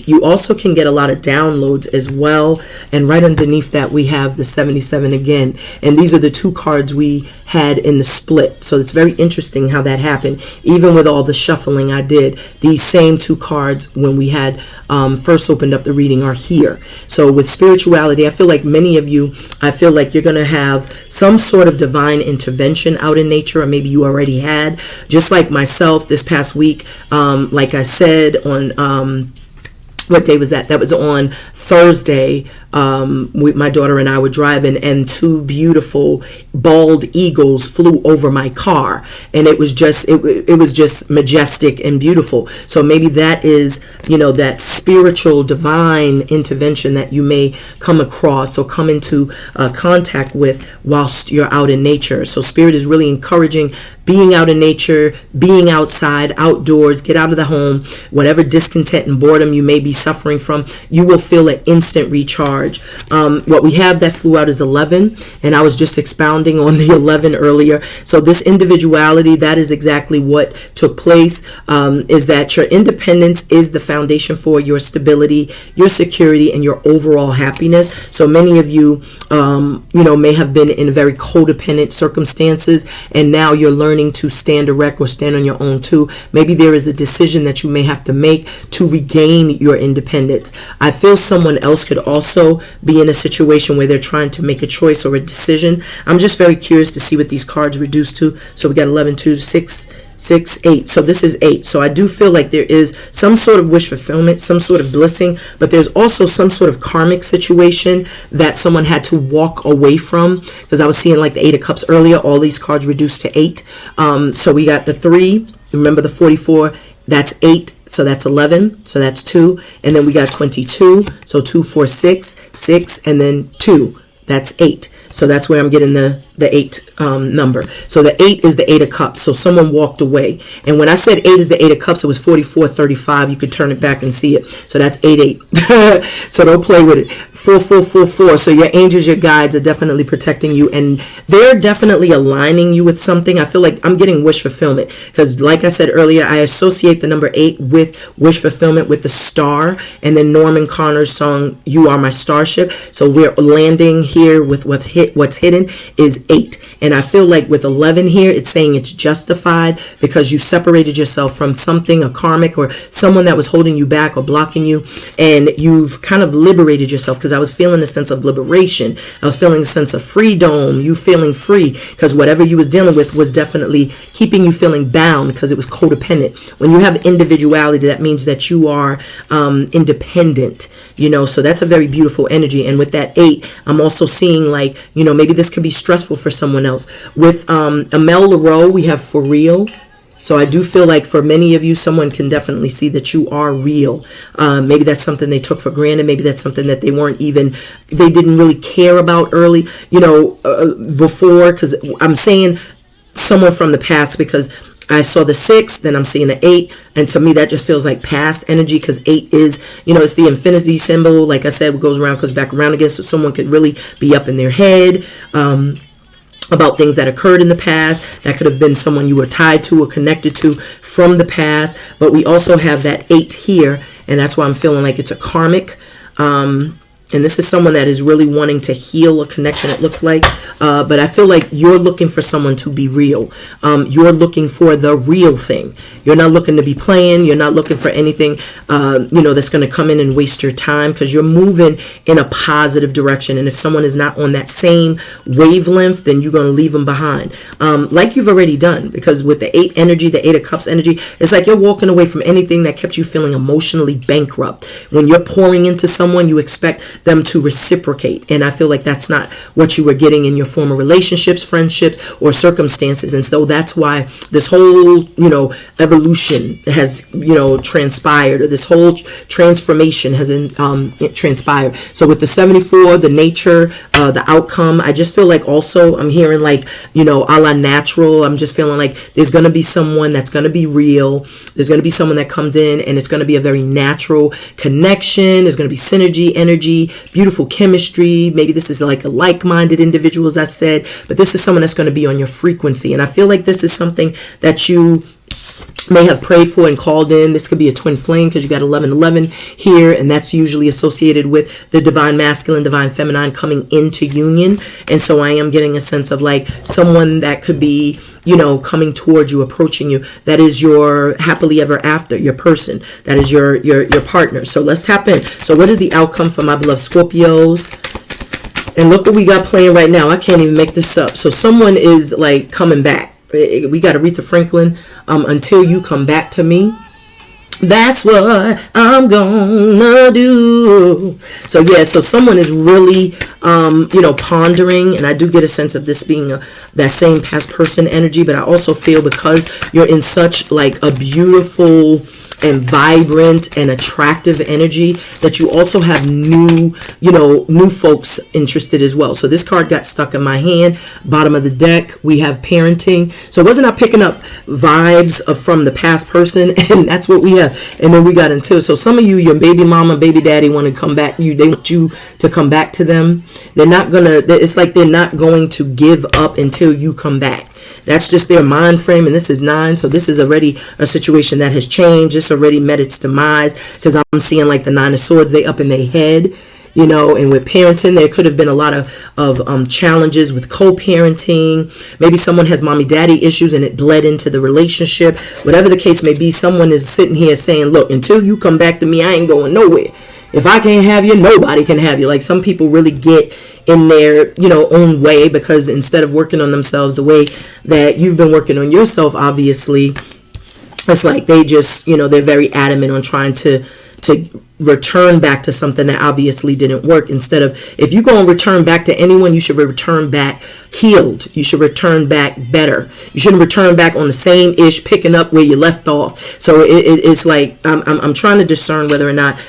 S1: you also can get a lot of downloads as well. And right underneath that we have the 77 again, and these are the 2 cards we had in the split. So it's very interesting how that happened. Even with all the shuffling I did, these same 2 cards when we had first opened up the reading are here. So with spirituality, I feel like many of you, you're going to have some sort of divine intervention out in nature, or maybe you already had. Just like myself this past week, like I said on what day was that? That was on Thursday. My daughter and I were driving, and 2 beautiful bald eagles flew over my car, and it was just majestic and beautiful. So maybe that is that spiritual divine intervention that you may come across or come into contact with whilst you're out in nature. So Spirit is really encouraging being out in nature, being outside, outdoors, get out of the home, whatever discontent and boredom you may be suffering from, you will feel an instant recharge. What we have that flew out is 11, and I was just expounding on the 11 earlier. So this individuality, that is exactly what took place, is that your independence is the foundation for your stability, your security, and your overall happiness. So many of you, may have been in very codependent circumstances, and now you're learning to stand erect or stand on your own too. Maybe there is a decision that you may have to make to regain your independence. I feel someone else could also be in a situation where they're trying to make a choice or a decision. I'm just very curious to see what these cards reduce to. So we got 11, 2, 6, 8. So this is 8. So I do feel like there is some sort of wish fulfillment, some sort of blessing, but there's also some sort of karmic situation that someone had to walk away from, because I was seeing like the 8 of Cups earlier. All these cards reduced to 8. So we got the 3. Remember the 44. That's 8. So that's 11. So that's 2. And then we got 22. So 2, 4, 6, 6, and then 2. That's 8. So that's where I'm getting the 8 number. So the 8 is the 8 of Cups. So someone walked away. And when I said 8 is the 8 of Cups, it was 44, 35. You could turn it back and see it. So that's 8, 8. So don't play with it. 4, 4, 4, 4. So your angels, your guides are definitely protecting you, and they're definitely aligning you with something. I feel like I'm getting wish fulfillment, because like I said earlier, I associate the number 8 with wish fulfillment, with the star, and then Norman Connor's song, You Are My Starship. So we're landing here with what's hidden is 8. And I feel like with 11 here, it's saying it's justified because you separated yourself from something, a karmic or someone that was holding you back or blocking you, and you've kind of liberated yourself, because I was feeling a sense of liberation. I was feeling a sense of freedom, you feeling free, because whatever you was dealing with was definitely keeping you feeling bound, because it was codependent. When you have individuality, that means that you are independent, so that's a very beautiful energy. And with that 8, I'm also seeing like, maybe this could be stressful for someone else. With Amel Leroux, we have for real. So I do feel like for many of you, someone can definitely see that you are real. Maybe that's something they took for granted. Maybe that's something that they didn't really care about early, before, because I'm saying someone from the past, because I saw the 6, then I'm seeing the 8, and to me that just feels like past energy, because 8 is, it's the infinity symbol. Like I said, what goes around comes back around again. So someone could really be up in their head about things that occurred in the past. That could have been someone you were tied to or connected to from the past. But we also have that 8 here, and that's why I'm feeling like it's a karmic. And this is someone that is really wanting to heal a connection, it looks like. But I feel like you're looking for someone to be real. You're looking for the real thing. You're not looking to be playing. You're not looking for anything, that's going to come in and waste your time, because you're moving in a positive direction. And if someone is not on that same wavelength, then you're going to leave them behind. Like you've already done, because with the 8 energy, the 8 of Cups energy, it's like you're walking away from anything that kept you feeling emotionally bankrupt. When you're pouring into someone, you expect them to reciprocate, and I feel like that's not what you were getting in your former relationships, friendships, or circumstances. And so that's why this whole evolution has transpired, or this whole transformation has transpired. So with the 74, the nature, the outcome, I just feel like also I'm hearing like a la natural. I'm just feeling like there's going to be someone that's going to be real. There's going to be someone that comes in, and it's going to be a very natural connection. There's going to be synergy, energy, beautiful chemistry. Maybe this is like a like-minded individual, as I said, but this is someone that's going to be on your frequency. And I feel like this is something that you may have prayed for and called in. This could be a twin flame, because you got 1111 here, and that's usually associated with the divine masculine, divine feminine coming into union. And so I am getting a sense of like someone that could be coming towards you, approaching you, that is your happily ever after, your person, that is your partner. So let's tap in. So what is the outcome for my beloved Scorpios? And look what we got playing right now. I can't even make this up. So someone is like coming back. We got Aretha Franklin, Until You Come Back to Me. That's what I'm gonna do. So yeah, so someone is really, pondering, and I do get a sense of this being that same past person energy, but I also feel because you're in such like a beautiful and vibrant and attractive energy, that you also have new folks interested as well. So this card got stuck in my hand. Bottom of the deck, we have parenting. So wasn't I picking up vibes from the past person? And that's what we have. And then we got into it. So some of you, your baby mama, baby daddy want to come back. They want you to come back to them. They're not going to, it's like they're not going to give up until you come back. That's just their mind frame, and this is 9, so this is already a situation that has changed. It's already met its demise, because I'm seeing like the 9 of Swords, they up in their head, and with parenting, there could have been a lot of challenges with co-parenting. Maybe someone has mommy-daddy issues and it bled into the relationship. Whatever the case may be, someone is sitting here saying, look, until you come back to me, I ain't going nowhere. If I can't have you, nobody can have you. Like, some people really get in their, own way, because instead of working on themselves the way that you've been working on yourself, obviously, it's like they just, they're very adamant on trying to return back to something that obviously didn't work. Instead of, if you go and return back to anyone, you should return back healed. You should return back better. You shouldn't return back on the same ish, picking up where you left off. So it's like, I'm trying to discern whether or not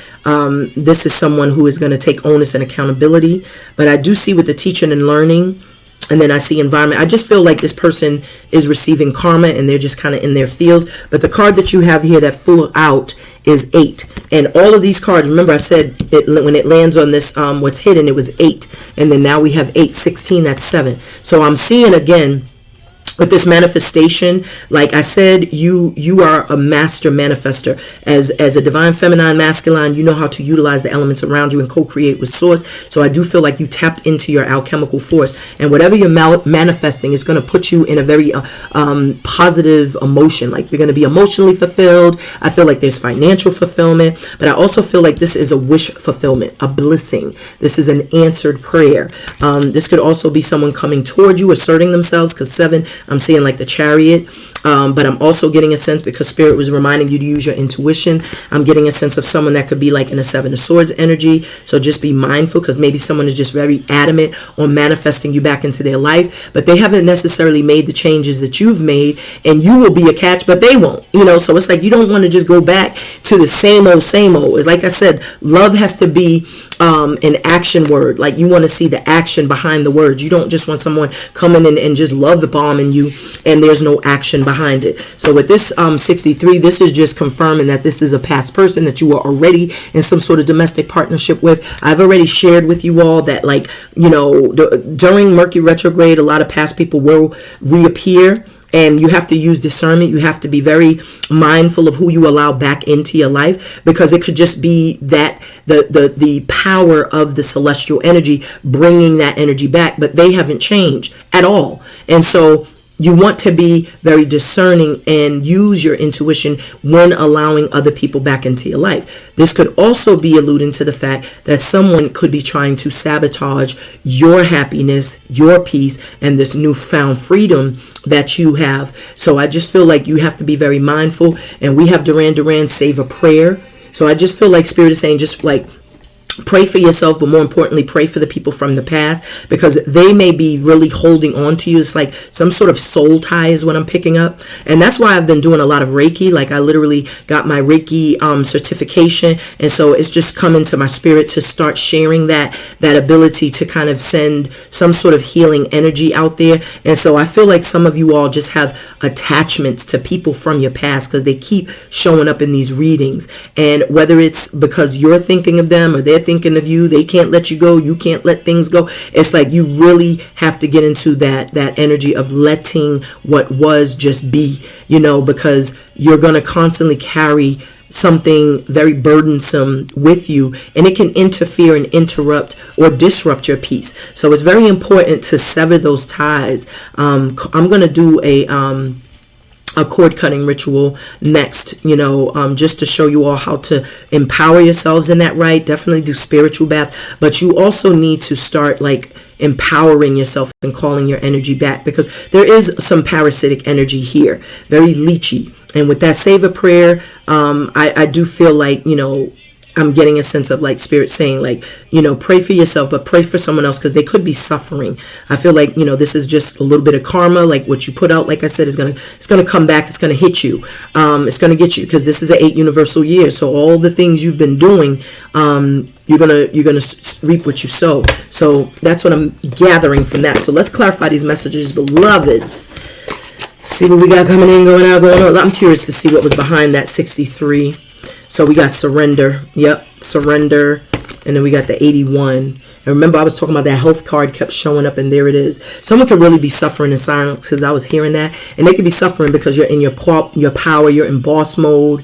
S1: this is someone who is going to take onus and accountability. But I do see with the teaching and learning, and then I see environment. I just feel like this person is receiving karma and they're just kind of in their fields. But the card that you have here that full out is 8. And all of these cards, remember I said when it lands on this, what's hidden, it was 8. And then now we have 8, 16, that's 7. So I'm seeing again, with this manifestation, like I said, you are a master manifester. As a divine feminine masculine, you know how to utilize the elements around you and co-create with source. So I do feel like you tapped into your alchemical force, and whatever you're manifesting is going to put you in a very positive emotion. Like, you're going to be emotionally fulfilled. I feel like there's financial fulfillment, but I also feel like this is a wish fulfillment, a blessing. This is an answered prayer. This could also be someone coming toward you, asserting themselves, because 7, I'm seeing like the Chariot, but I'm also getting a sense, because Spirit was reminding you to use your intuition, I'm getting a sense of someone that could be like in a 7 of Swords energy. So just be mindful, because maybe someone is just very adamant on manifesting you back into their life, but they haven't necessarily made the changes that you've made, and you will be a catch, but they won't, so it's like you don't want to just go back to the same old. It's like I said, love has to be an action word. Like, you want to see the action behind the words. You don't just want someone coming in and just love the bomb in you and there's no action behind it. So with this 63, this is just confirming that this is a past person that you are already in some sort of domestic partnership with. I've already shared with you all that, like, during Mercury retrograde, a lot of past people will reappear. And you have to use discernment. You have to be very mindful of who you allow back into your life, because it could just be that the power of the celestial energy bringing that energy back, but they haven't changed at all. And so you want to be very discerning and use your intuition when allowing other people back into your life. This could also be alluding to the fact that someone could be trying to sabotage your happiness, your peace, and this newfound freedom that you have. So I just feel like you have to be very mindful. And we have Duran save a prayer. So I just feel like Spirit is saying, just like, pray for yourself, but more importantly, pray for the people from the past, because they may be really holding on to you. It's like some sort of soul tie is what I'm picking up. And that's why I've been doing a lot of Reiki. Like, I literally got my Reiki certification. And so it's just come into my spirit to start sharing that ability to kind of send some sort of healing energy out there. And so I feel like some of you all just have attachments to people from your past, because they keep showing up in these readings. And whether it's because you're thinking of them or they're thinking of you, they can't let you go, you can't let things go. It's like you really have to get into that energy of letting what was just be, because you're going to constantly carry something very burdensome with you, and it can interfere and interrupt or disrupt your peace. So it's very important to sever those ties. I'm going to do a cord cutting ritual next, just to show you all how to empower yourselves in that right. Definitely do spiritual bath, but you also need to start like empowering yourself and calling your energy back, because there is some parasitic energy here, very leechy. And with that save a prayer, I do feel like, I'm getting a sense of like Spirit saying like, pray for yourself, but pray for someone else because they could be suffering. I feel like, this is just a little bit of karma. Like what you put out, like I said, it's gonna come back. It's gonna hit you. It's gonna get you because this is an 8 universal year. So all the things you've been doing, you're gonna reap what you sow. So that's what I'm gathering from that. So let's clarify these messages, beloveds. See what we got coming in, going out, going on. I'm curious to see what was behind that 63. So we got surrender. Yep, surrender. And then we got the 81. And remember, I was talking about that health card kept showing up, and there it is. Someone could really be suffering in silence because I was hearing that. And they could be suffering because you're in your power. You're in boss mode.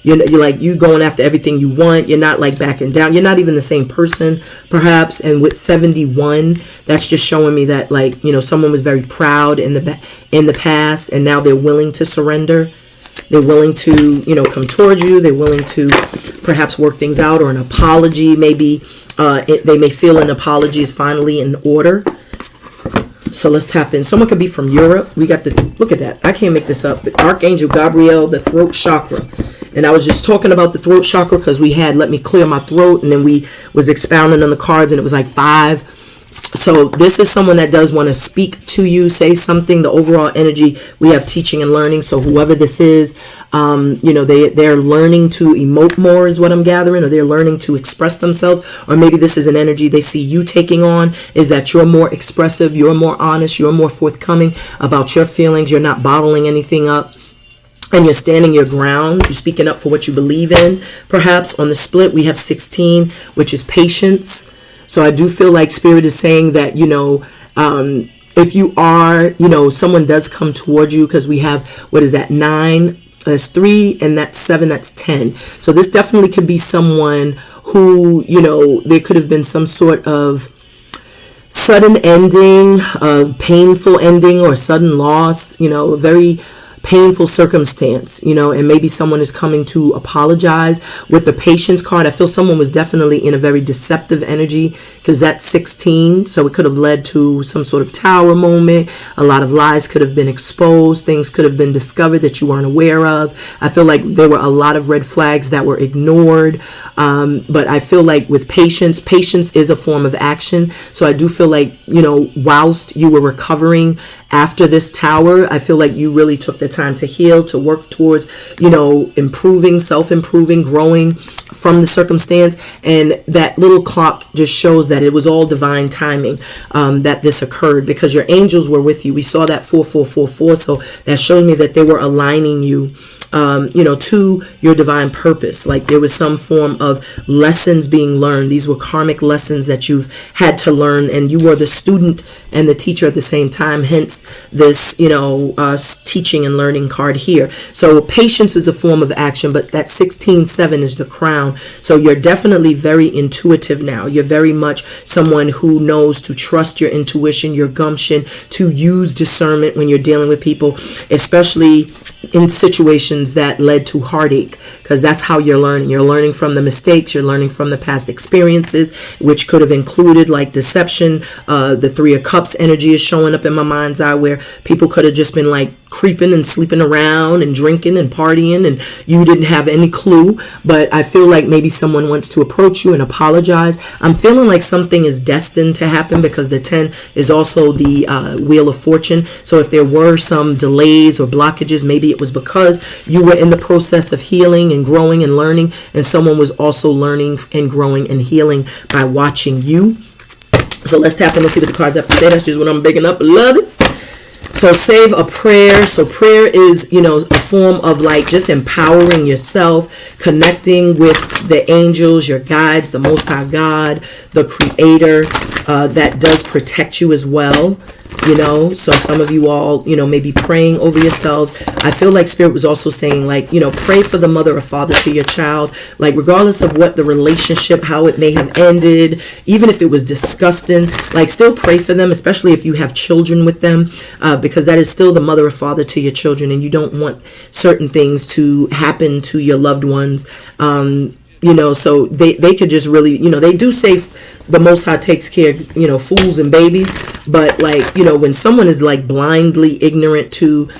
S1: You're like, you going after everything you want. You're not like backing down. You're not even the same person, perhaps. And with 71, that's just showing me that, like, someone was very proud in the past, and now they're willing to surrender. They're willing to, come towards you. They're willing to perhaps work things out, or an apology. Maybe they may feel an apology is finally in order. So let's tap in. Someone could be from Europe. We got look at that. I can't make this up. The Archangel Gabriel, the throat chakra. And I was just talking about the throat chakra because we had let me clear my throat, and then we was expounding on the cards, and it was like 5. So this is someone that does want to speak to you, say something. The overall energy, we have teaching and learning. So whoever this is, they're learning to emote more is what I'm gathering, or they're learning to express themselves. Or maybe this is an energy they see you taking on, is that you're more expressive, you're more honest, you're more forthcoming about your feelings. You're not bottling anything up. And you're standing your ground. You're speaking up for what you believe in. Perhaps on the split, we have 16, which is patience. So I do feel like Spirit is saying that, if you are, someone does come toward you, because we have, what is that, 9, that's 3, and that's 7, that's 10. So this definitely could be someone who, there could have been some sort of sudden ending, painful ending, or sudden loss, a very painful circumstance, and maybe someone is coming to apologize. With the patience card, I feel someone was definitely in a very deceptive energy, because that's 16, so it could have led to some sort of tower moment. A lot of lies could have been exposed. Things could have been discovered that you weren't aware of. I feel like there were a lot of red flags that were ignored, but I feel like with patience is a form of action. So I do feel like, whilst you were recovering after this tower, I feel like you really took the time to heal, to work towards, improving, self-improving, growing from the circumstance. And that little clock just shows that it was all divine timing, that this occurred, because your angels were with you. We saw that 4444. So that showed me that they were aligning you, to your divine purpose. Like there was some form of lessons being learned. These were karmic lessons that you've had to learn, and you were the student and the teacher at the same time. Hence this, teaching and learning card here. So patience is a form of action, but that 16-7 is the crown. So you're definitely very intuitive now. You're very much someone who knows to trust your intuition, your gumption, to use discernment when you're dealing with people, especially in situations that led to heartache, because that's how you're learning. You're learning from the mistakes. You're learning from the past experiences, which could have included like deception. The 3 of Cups energy is showing up in my mind's eye, where people could have just been like creeping and sleeping around and drinking and partying, and you didn't have any clue. But I feel like maybe someone wants to approach you and apologize. I'm feeling like something is destined to happen, because the 10 is also the Wheel of Fortune. So if there were some delays or blockages, maybe it was because you were in the process of healing and growing and learning, and someone was also learning and growing and healing by watching you. So let's tap in and see what the cards have to say. That's just what I'm bigging up, beloveds. So save a prayer. So prayer is, a form of like just empowering yourself, connecting with the angels, your guides, the Most High God, the Creator, that does protect you as well. So some of you all, maybe praying over yourselves. I feel like Spirit was also saying, like, pray for the mother or father to your child, like regardless of what the relationship, how it may have ended, even if it was disgusting, like still pray for them, especially if you have children with them, because that is still the mother or father to your children, and you don't want certain things to happen to your loved ones. So they could just really, they do say the Most High takes care of, fools and babies. But like, when someone is like blindly ignorant to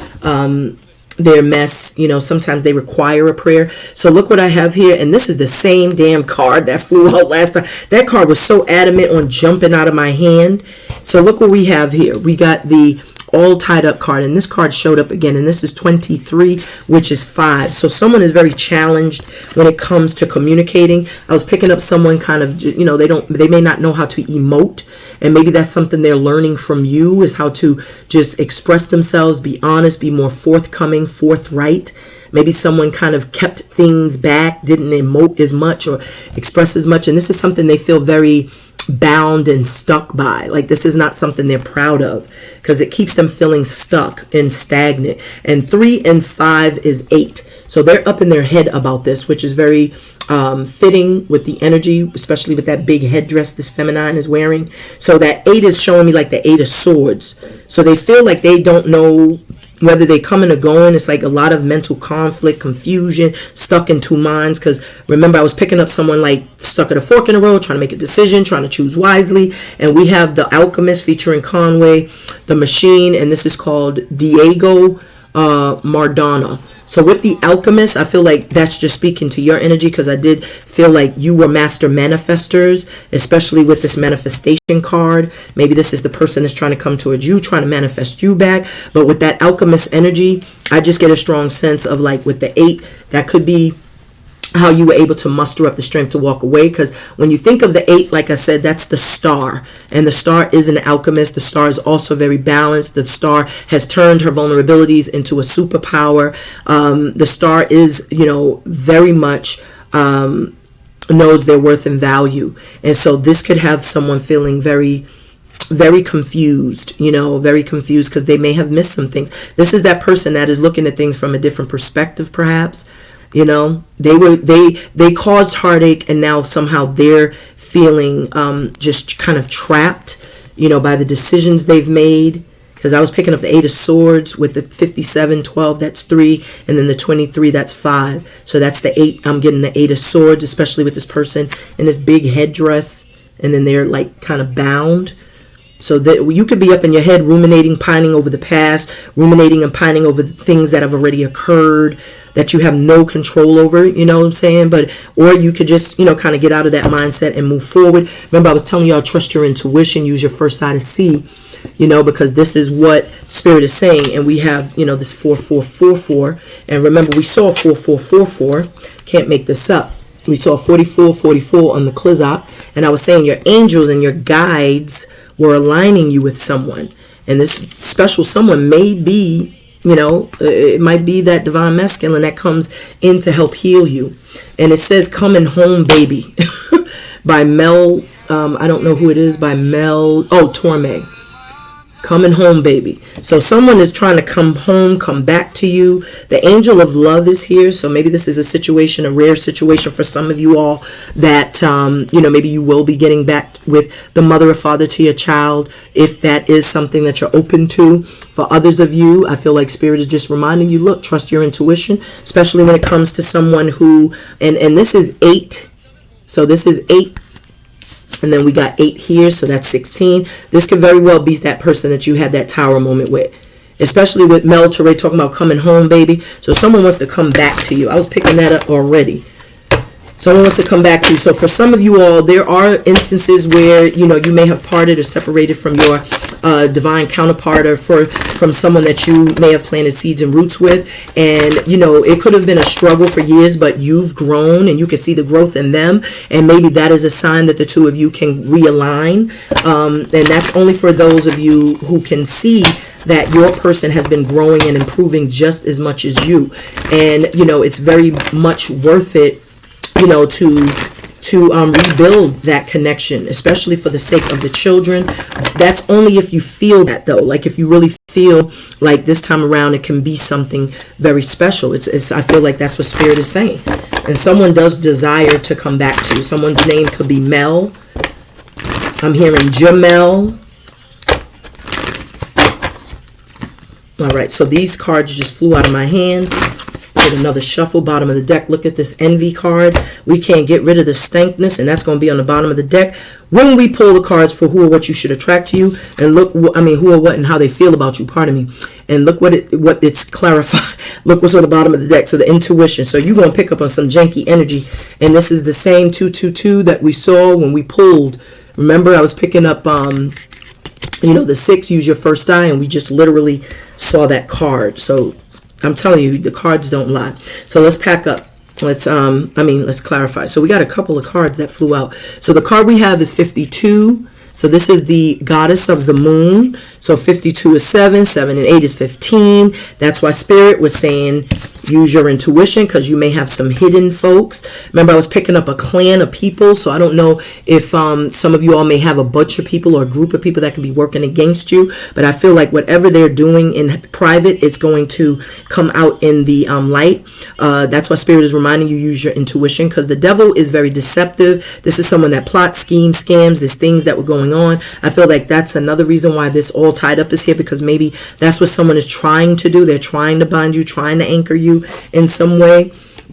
S1: their mess. You know, sometimes they require a prayer. So look what I have here. And this is the same damn card that flew out last time. That card was so adamant on jumping out of my hand. So look what we have here. We got the all tied up card, and this card showed up again, and this is 23, which is 5. So someone is very challenged when it comes to communicating. I was picking up someone kind of, you know, they may not know how to emote, and maybe that's something they're learning from you, is how to just express themselves, be honest, be more forthcoming, forthright. Maybe someone kind of kept things back, didn't emote as much or express as much, and this is something they feel very bound and stuck by. Like, this is not something they're proud of, because it keeps them feeling stuck and stagnant. And 3 and 5 is 8. So they're up in their head about this, which is very fitting with the energy, especially with that big headdress this feminine is wearing. So that 8 is showing me like the 8 of swords. So they feel like they don't know whether they coming or going. It's like a lot of mental conflict, confusion, stuck in two minds. Because remember, I was picking up someone like stuck at a fork in the road, trying to make a decision, trying to choose wisely. And we have the Alchemist featuring Conway, the Machine, and this is called Diego Maradona. So with the Alchemist, I feel like that's just speaking to your energy, because I did feel like you were master manifestors, especially with this manifestation card. Maybe this is the person that's trying to come towards you, trying to manifest you back. But with that Alchemist energy, I just get a strong sense of, like, with the 8, that could be how you were able to muster up the strength to walk away. Because when you think of the 8, like I said, that's the star, and the star is an alchemist. The star is also very balanced. The star has turned her vulnerabilities into a superpower. The star is, you know, very much knows their worth and value. And so this could have someone feeling very, very confused, you know, very confused, because they may have missed some things. This is that person that is looking at things from a different perspective, perhaps. You know, they caused heartache, and now somehow they're feeling just kind of trapped, you know, by the decisions they've made. Because I was picking up the 8 of Swords with the 57, 12, that's 3, and then the 23, that's 5. So that's the 8. I'm getting the 8 of Swords, especially with this person in this big headdress, and then they're like kind of bound. So that you could be up in your head ruminating, pining over the past, ruminating and pining over the things that have already occurred that you have no control over, you know what I'm saying? But, or you could just, you know, kind of get out of that mindset and move forward. Remember, I was telling y'all, trust your intuition, use your first eye to see, you know, because this is what Spirit is saying. And we have, you know, this 4444. And remember, we saw 4444. Can't make this up. We saw 4444 on the Klizak. And I was saying your angels and your guides were aligning you with someone, and this special someone may be, you know, it might be that divine masculine that comes in to help heal you. And it says Coming Home Baby by Mel, I don't know who it is, by Mel, Torme. Coming home, baby. So someone is trying to come home, come back to you. The angel of love is here. So maybe this is a situation, a rare situation for some of you all, that, you know, maybe you will be getting back with the mother or father to your child, if that is something that you're open to. For others of you, I feel like Spirit is just reminding you, look, trust your intuition, especially when it comes to someone who, and this is 8. So this is 8. And then we got 8 here, so that's 16. This could very well be that person that you had that tower moment with. Especially with Mel Teray talking about coming home, baby. So someone wants to come back to you. I was picking that up already. Someone wants to come back to you. So for some of you all, there are instances where, you know, you may have parted or separated from your divine counterpart, or from someone that you may have planted seeds and roots with. And, you know, it could have been a struggle for years, but you've grown and you can see the growth in them. And maybe that is a sign that the two of you can realign. And that's only for those of you who can see that your person has been growing and improving just as much as you. And, you know, it's very much worth it, you know, to rebuild that connection, especially for the sake of the children. That's only if you feel that, though. Like, if you really feel like this time around it can be something very special. It's I feel like that's what Spirit is saying. And someone does desire to come back to you. Someone's name could be Mel. I'm hearing Jamel. All right, so these cards just flew out of my hand. Get another shuffle, bottom of the deck. Look at this envy card. We can't get rid of the stankness, and that's going to be on the bottom of the deck when we pull the cards for who or what you should attract to you, and look, who or what and how they feel about you, pardon me. And look what it's clarified. Look what's on the bottom of the deck. So the intuition. So you're going to pick up on some janky energy, and this is the same 222 that we saw when we pulled. Remember, I was picking up the 6, use your first eye, and we just literally saw that card. So I'm telling you, the cards don't lie. So let's pack up. Let's clarify. So we got a couple of cards that flew out. So the card we have is 52. So this is the goddess of the moon. So 52 is 7, 7 and 8 is 15. That's why Spirit was saying use your intuition, because you may have some hidden folks. Remember, I was picking up a clan of people. So I don't know if some of you all may have a bunch of people or a group of people that can be working against you. But I feel like whatever they're doing in private, it's going to come out in the light. That's why Spirit is reminding you use your intuition, because the devil is very deceptive. This is someone that plots, schemes, scams. There's things that were going on. I feel like that's another reason why this all tied up is here, because maybe that's what someone is trying to do. They're trying to bind you, trying to anchor you in some way.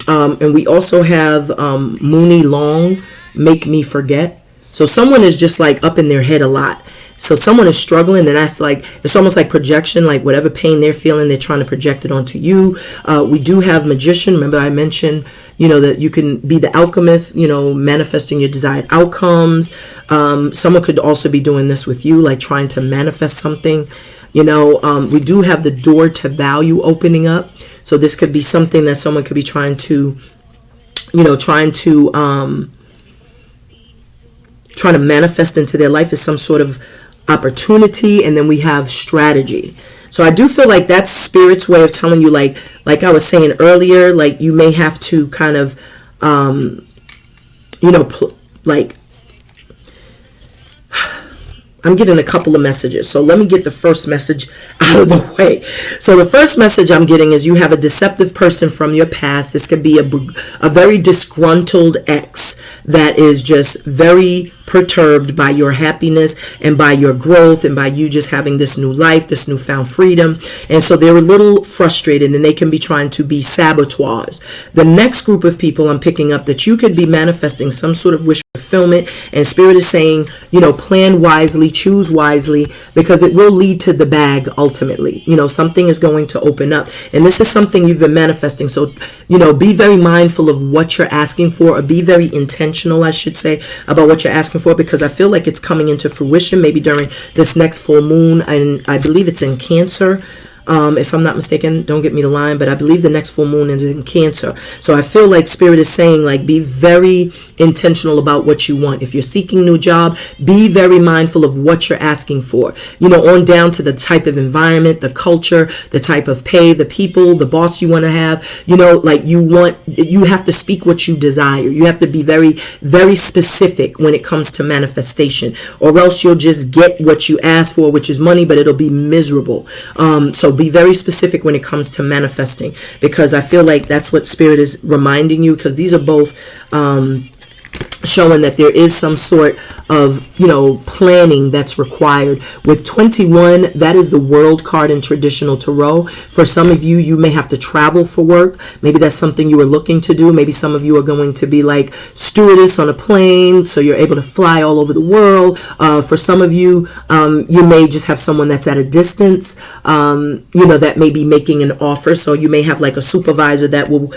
S1: And we also have Mooney Long, make me forget. So someone is just like up in their head a lot. So someone is struggling, and that's like, it's almost like projection, like whatever pain they're feeling, they're trying to project it onto you. We do have magician. Remember I mentioned, that you can be the alchemist, manifesting your desired outcomes. Someone could also be doing this with you, like trying to manifest something. We do have the door to value opening up. So this could be something that someone could be trying to manifest into their life, is some sort of opportunity. And then we have strategy. So I do feel like that's Spirit's way of telling you, like I was saying earlier, like you may have to kind of, I'm getting a couple of messages. So let me get the first message out of the way. So the first message I'm getting is you have a deceptive person from your past. This could be a very disgruntled ex that is just very perturbed by your happiness and by your growth and by you just having this new life, this newfound freedom. And so they're a little frustrated, and they can be trying to be saboteurs. The next group of people I'm picking up, that you could be manifesting some sort of wish fulfillment, and Spirit is saying, plan wisely, choose wisely, because it will lead to the bag ultimately. Something is going to open up, and this is something you've been manifesting. So, be very mindful of what you're asking for, or be very intentional, I should say, about what you're asking for, because I feel like it's coming into fruition maybe during this next full moon, and I believe it's in Cancer. If I'm not mistaken, don't get me the line, but I believe the next full moon is in Cancer. So I feel like Spirit is saying, like, be very intentional about what you want. If you're seeking a new job, be very mindful of what you're asking for, on down to the type of environment, the culture, the type of pay, the people, the boss you want to have. You have to speak what you desire. You have to be very, very specific when it comes to manifestation, or else you'll just get what you ask for, which is money, but it'll be miserable. So be very specific when it comes to manifesting, because I feel like that's what Spirit is reminding you, because these are both showing that there is some sort of, planning that's required. With 21, that is the World card in traditional tarot. For some of you, you may have to travel for work. Maybe that's something you are looking to do. Maybe some of you are going to be like stewardess on a plane, so you're able to fly all over the world. For some of you, you may just have someone that's at a distance, that may be making an offer. So you may have like a supervisor that will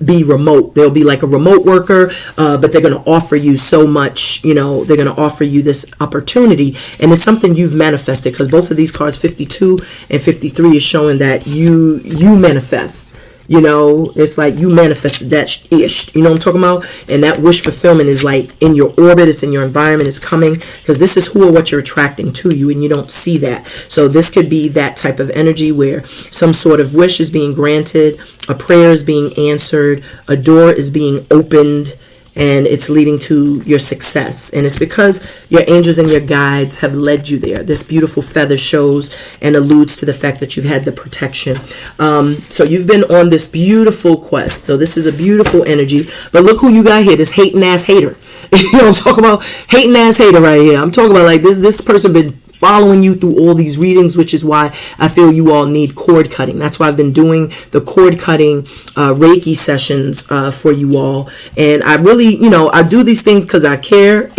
S1: be remote. They'll be like a remote worker, but they're going to offer you so much, they're going to offer you this opportunity, and it's something you've manifested, because both of these cards, 52 and 53, is showing that you manifest. It's like you manifested that ish. You know what I'm talking about? And that wish fulfillment is like in your orbit, it's in your environment, it's coming, because this is who or what you're attracting to you, and you don't see that. So this could be that type of energy where some sort of wish is being granted, a prayer is being answered, a door is being opened, and it's leading to your success. And it's because your angels and your guides have led you there. This beautiful feather shows and alludes to the fact that you've had the protection. So you've been on this beautiful quest. So this is a beautiful energy. But look who you got here, this hating ass hater. I'm talking about? Hating ass hater right here. I'm talking about like this person been following you through all these readings, which is why I feel you all need cord cutting. That's why I've been doing the cord cutting Reiki sessions for you all. And I really, I do these things because I care,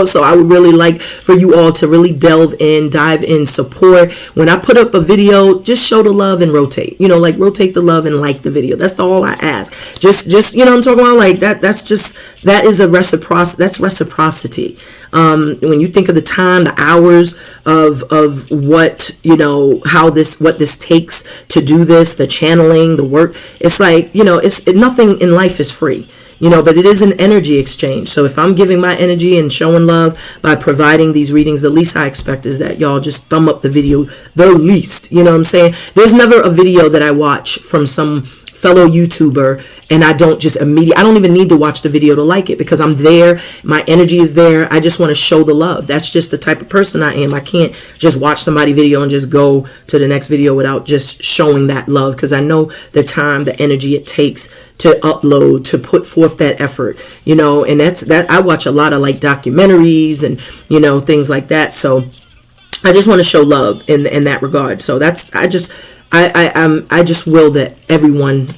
S1: so I would really like for you all to really delve in, dive in, support. When I put up a video, just show the love and rotate, like rotate the love and like the video. That's all I ask. Just, I'm talking about, like that. That is a reciprocity. That's reciprocity. When you think of the time, the hours of what, what this takes to do this, the channeling, the work, it's like, nothing in life is free, but it is an energy exchange. So if I'm giving my energy and showing love by providing these readings, the least I expect is that y'all just thumb up the video, the least, what I'm saying? There's never a video that I watch from some fellow YouTuber and I don't just I don't even need to watch the video to like it, because I'm there, my energy is there. I just want to show the love. That's just the type of person I am. I can't just watch somebody's video and just go to the next video without just showing that love, because I know the time, the energy it takes to upload, to put forth that effort, and that I watch a lot of like documentaries and things like that. So I just want to show love in that regard. So I just will that everyone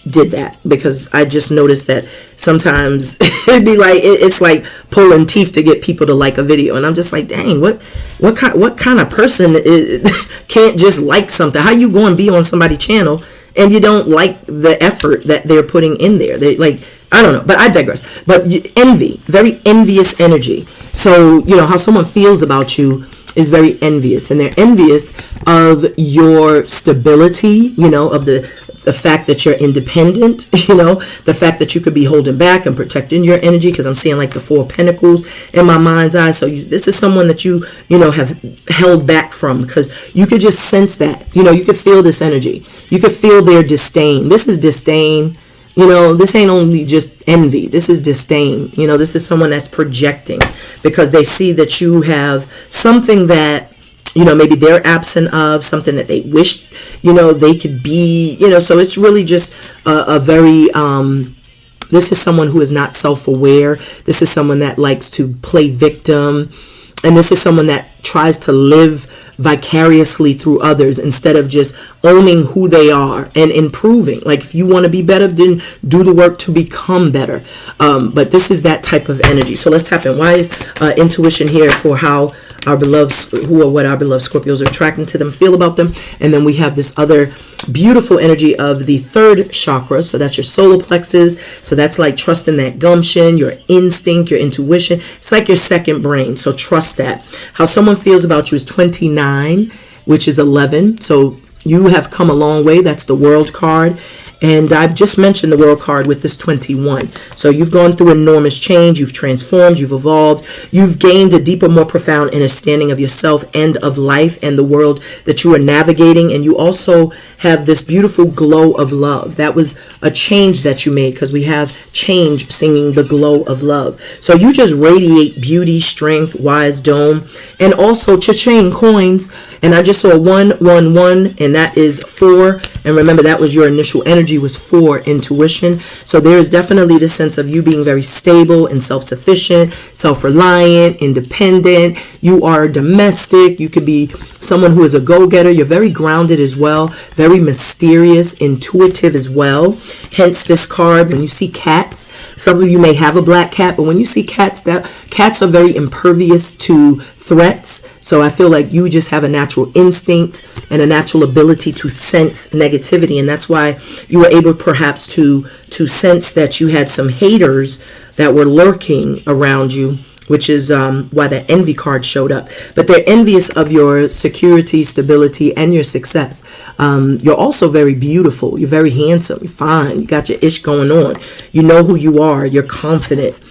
S1: did that, because I just noticed that sometimes it'd be like it's like pulling teeth to get people to like a video, and I'm just like, dang, what kind of person can't just like something? How you going to be on somebody's channel and you don't like the effort that they're putting in there? They like, I don't know, but I digress. But envy, very envious energy. So how someone feels about you is very envious, and they're envious of your stability, of the fact that you're independent, the fact that you could be holding back and protecting your energy, because I'm seeing like the 4 of Pentacles in my mind's eye. So this is someone that you have held back from, because you could just sense that, you could feel this energy. You could feel their disdain. This is disdain. This ain't only just envy. This is disdain. This is someone that's projecting, because they see that you have something that, maybe they're absent of, something that they wish, they could be, so it's really just a very, this is someone who is not self-aware. This is someone that likes to play victim. And this is someone that tries to live vicariously through others instead of just owning who they are and improving. Like, if you want to be better, then do the work to become better. But this is that type of energy. So let's tap in. Why is intuition here for how our beloved, what our beloved Scorpios are attracting to them, feel about them? And then we have this other beautiful energy of the 3rd chakra. So that's your solar plexus. So that's like trusting that gumption, your instinct, your intuition. It's like your second brain. So trust that. How someone feels about you is 29, which is 11. So you have come a long way. That's the World card. And I've just mentioned the World card with this 21. So you've gone through enormous change. You've transformed. You've evolved. You've gained a deeper, more profound understanding of yourself and of life and the world that you are navigating. And you also have this beautiful glow of love. That was a change that you made, because we have change singing the glow of love. So you just radiate beauty, strength, wise dome, and also cha-ching coins. And I just saw 111, and that is 4. And remember, that was your initial energy, was 4, intuition. So there is definitely the sense of you being very stable and self-sufficient, self-reliant, independent. You are domestic. You could be someone who is a go-getter. You're very grounded as well, very mysterious, intuitive as well. Hence this card, when you see cats, some of you may have a black cat, but when you see cats, that cats are very impervious to threats. So I feel like you just have a natural instinct and a natural ability to sense negativity, and that's why you were able perhaps to sense that you had some haters that were lurking around you, which is why that envy card showed up. But they're envious of your security, stability, and your success. You're also very beautiful. You're very handsome. You're fine. You got your ish going on. You know who you are. You're confident.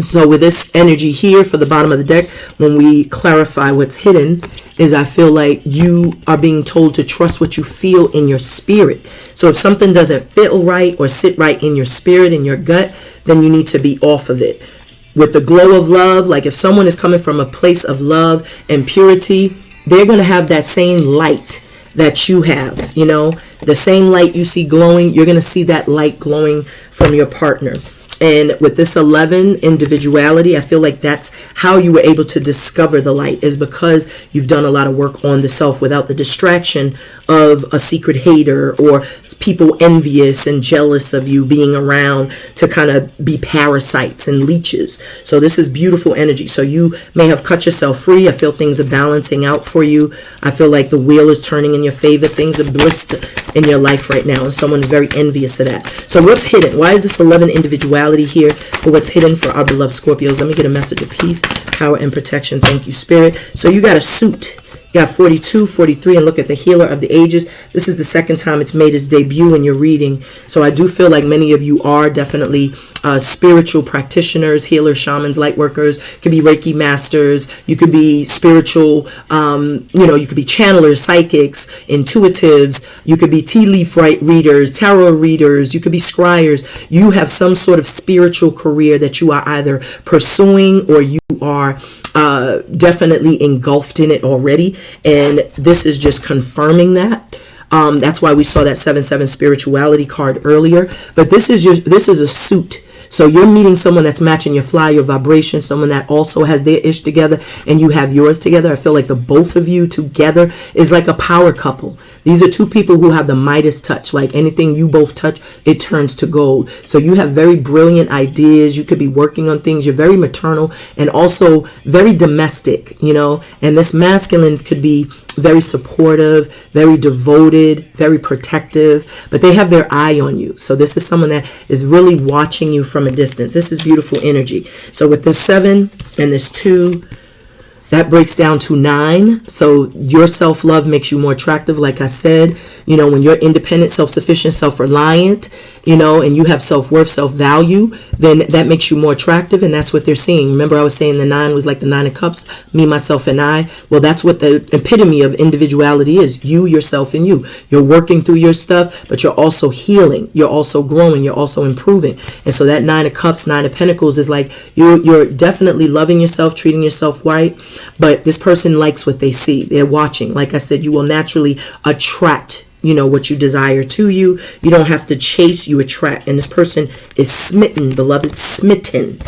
S1: So with this energy here for the bottom of the deck, when we clarify what's hidden, is I feel like you are being told to trust what you feel in your spirit. So if something doesn't feel right or sit right in your spirit, in your gut, then you need to be off of it. With the glow of love, like if someone is coming from a place of love and purity, they're going to have that same light that you have, the same light you see glowing. You're going to see that light glowing from your partner. And with this 11 individuality, I feel like that's how you were able to discover the light, is because you've done a lot of work on the self without the distraction of a secret hater or people envious and jealous of you being around to kind of be parasites and leeches. So this is beautiful energy. So you may have cut yourself free. I feel things are balancing out for you. I feel like the wheel is turning in your favor. Things are blissed in your life right now, and someone's very envious of that. So what's hidden? Why is this 11 individuality here for what's hidden for our beloved Scorpios? Let me get a message of peace, power, and protection. Thank you, Spirit. So you got a suit. You got 42, 43, and look at the healer of the ages. This is the second time it's made its debut in your reading. So I do feel like many of you are definitely spiritual practitioners, healers, shamans, light workers. Could be Reiki masters. You could be spiritual, you could be channelers, psychics, intuitives. You could be tea leaf readers, tarot readers. You could be scryers. You have some sort of spiritual career that you are either pursuing or you are definitely engulfed in it already, and this is just confirming that. That's why we saw that 7-7 spirituality card earlier. But this is a suit. So you're meeting someone that's matching your fly, your vibration, someone that also has their ish together and you have yours together. I feel like the both of you together is like a power couple. These are two people who have the Midas touch. Like anything you both touch, it turns to gold. So you have very brilliant ideas. You could be working on things. You're very maternal and also very domestic, and this masculine could be very supportive, very devoted, very protective, but they have their eye on you. So this is someone that is really watching you from a distance. This is beautiful energy. So with this 7 and this 2, that breaks down to 9. So your self-love makes you more attractive. Like I said, when you're independent, self-sufficient, self-reliant, and you have self-worth, self-value, then that makes you more attractive. And that's what they're seeing. Remember, I was saying the 9 was like the 9 of cups, me, myself, and I. Well, that's what the epitome of individuality is. You, yourself, and you. You're working through your stuff, but you're also healing. You're also growing. You're also improving. And so that 9 of cups, 9 of pentacles is like you're definitely loving yourself, treating yourself right. But this person likes what they see. They're watching. Like I said, you will naturally attract what you desire to you. You don't have to chase, you attract. And this person is smitten, beloved, smitten.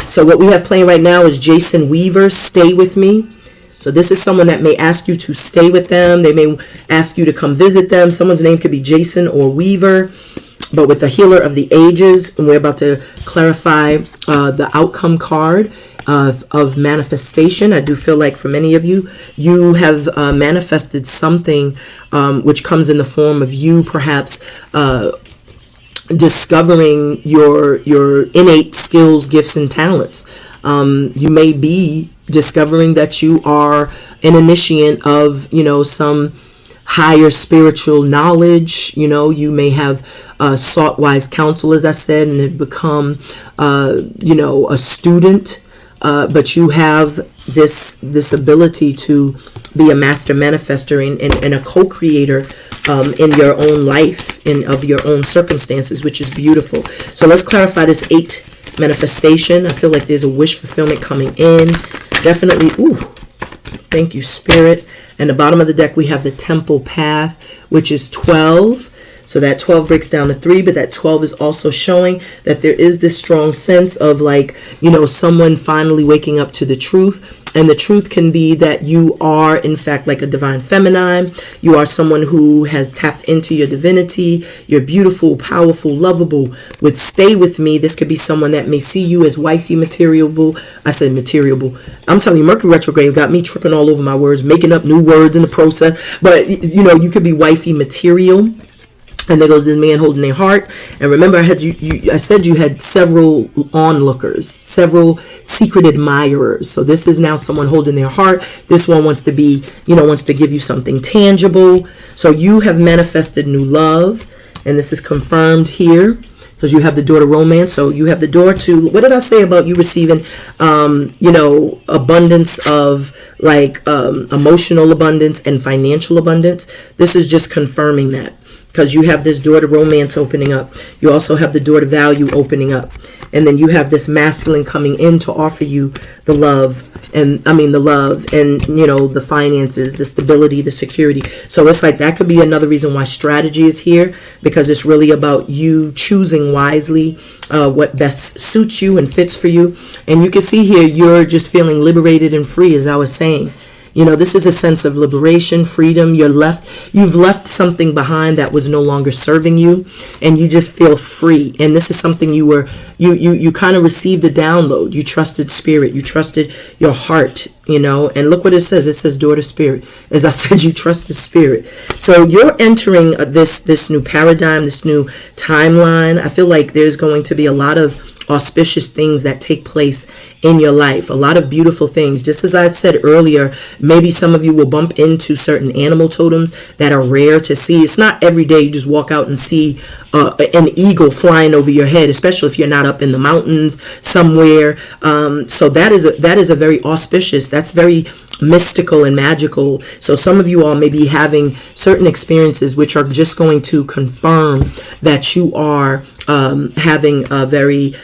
S1: So what we have playing right now is Jason Weaver, Stay With Me. So this is someone that may ask you to stay with them. They may ask you to come visit them. Someone's name could be Jason or Weaver. But with the healer of the ages, and we're about to clarify the outcome card of manifestation. I do feel like for many of you, you have manifested something which comes in the form of you perhaps discovering your innate skills, gifts, and talents. You may be discovering that you are an initiate of, some higher spiritual knowledge. You may have sought wise counsel, as I said, and have become, a student. But you have this ability to be a master manifester and a co-creator in your own life and of your own circumstances, which is beautiful. So let's clarify this 8 manifestation. I feel like there's a wish fulfillment coming in. Definitely. Ooh, thank you, Spirit. And the bottom of the deck, we have the Temple Path, which is 12. So that 12 breaks down to 3, but that 12 is also showing that there is this strong sense of someone finally waking up to the truth. And the truth can be that you are, in fact, like a divine feminine. You are someone who has tapped into your divinity. You're beautiful, powerful, lovable. With Stay With Me, this could be someone that may see you as wifey materialable. I said materialable. I'm telling you, Mercury retrograde got me tripping all over my words, making up new words in the process. But, you could be wifey material. And there goes this man holding their heart. And remember, I said you had several onlookers, several secret admirers. So this is now someone holding their heart. This one wants to be, wants to give you something tangible. So you have manifested new love. And this is confirmed here because you have the door to romance. So you have the door to, what did I say about you receiving, abundance of emotional abundance and financial abundance? This is just confirming that. because you have this door to romance opening up. You also have the door to value opening up. And then you have this masculine coming in to offer you the love and the finances, the stability, the security. So it's like that could be another reason why strategy is here, because it's really about you choosing wisely what best suits you and fits for you. And you can see here you're just feeling liberated and free, as I was saying. This is a sense of liberation, freedom. You've left something behind that was no longer serving you, and you just feel free. And this is something you kind of received a download. You trusted spirit. You trusted your heart, and look what it says. It says door to spirit. As I said, you trusted spirit. So you're entering this new paradigm, this new timeline. I feel like there's going to be a lot of auspicious things that take place in your life, a lot of beautiful things. Just as I said earlier, maybe some of you will bump into certain animal totems that are rare to see. It's not every day you just walk out and see an eagle flying over your head, especially if you're not up in the mountains somewhere. So that is a very auspicious, that's very mystical and magical. So some of you all may be having certain experiences which are just going to confirm that you are having a very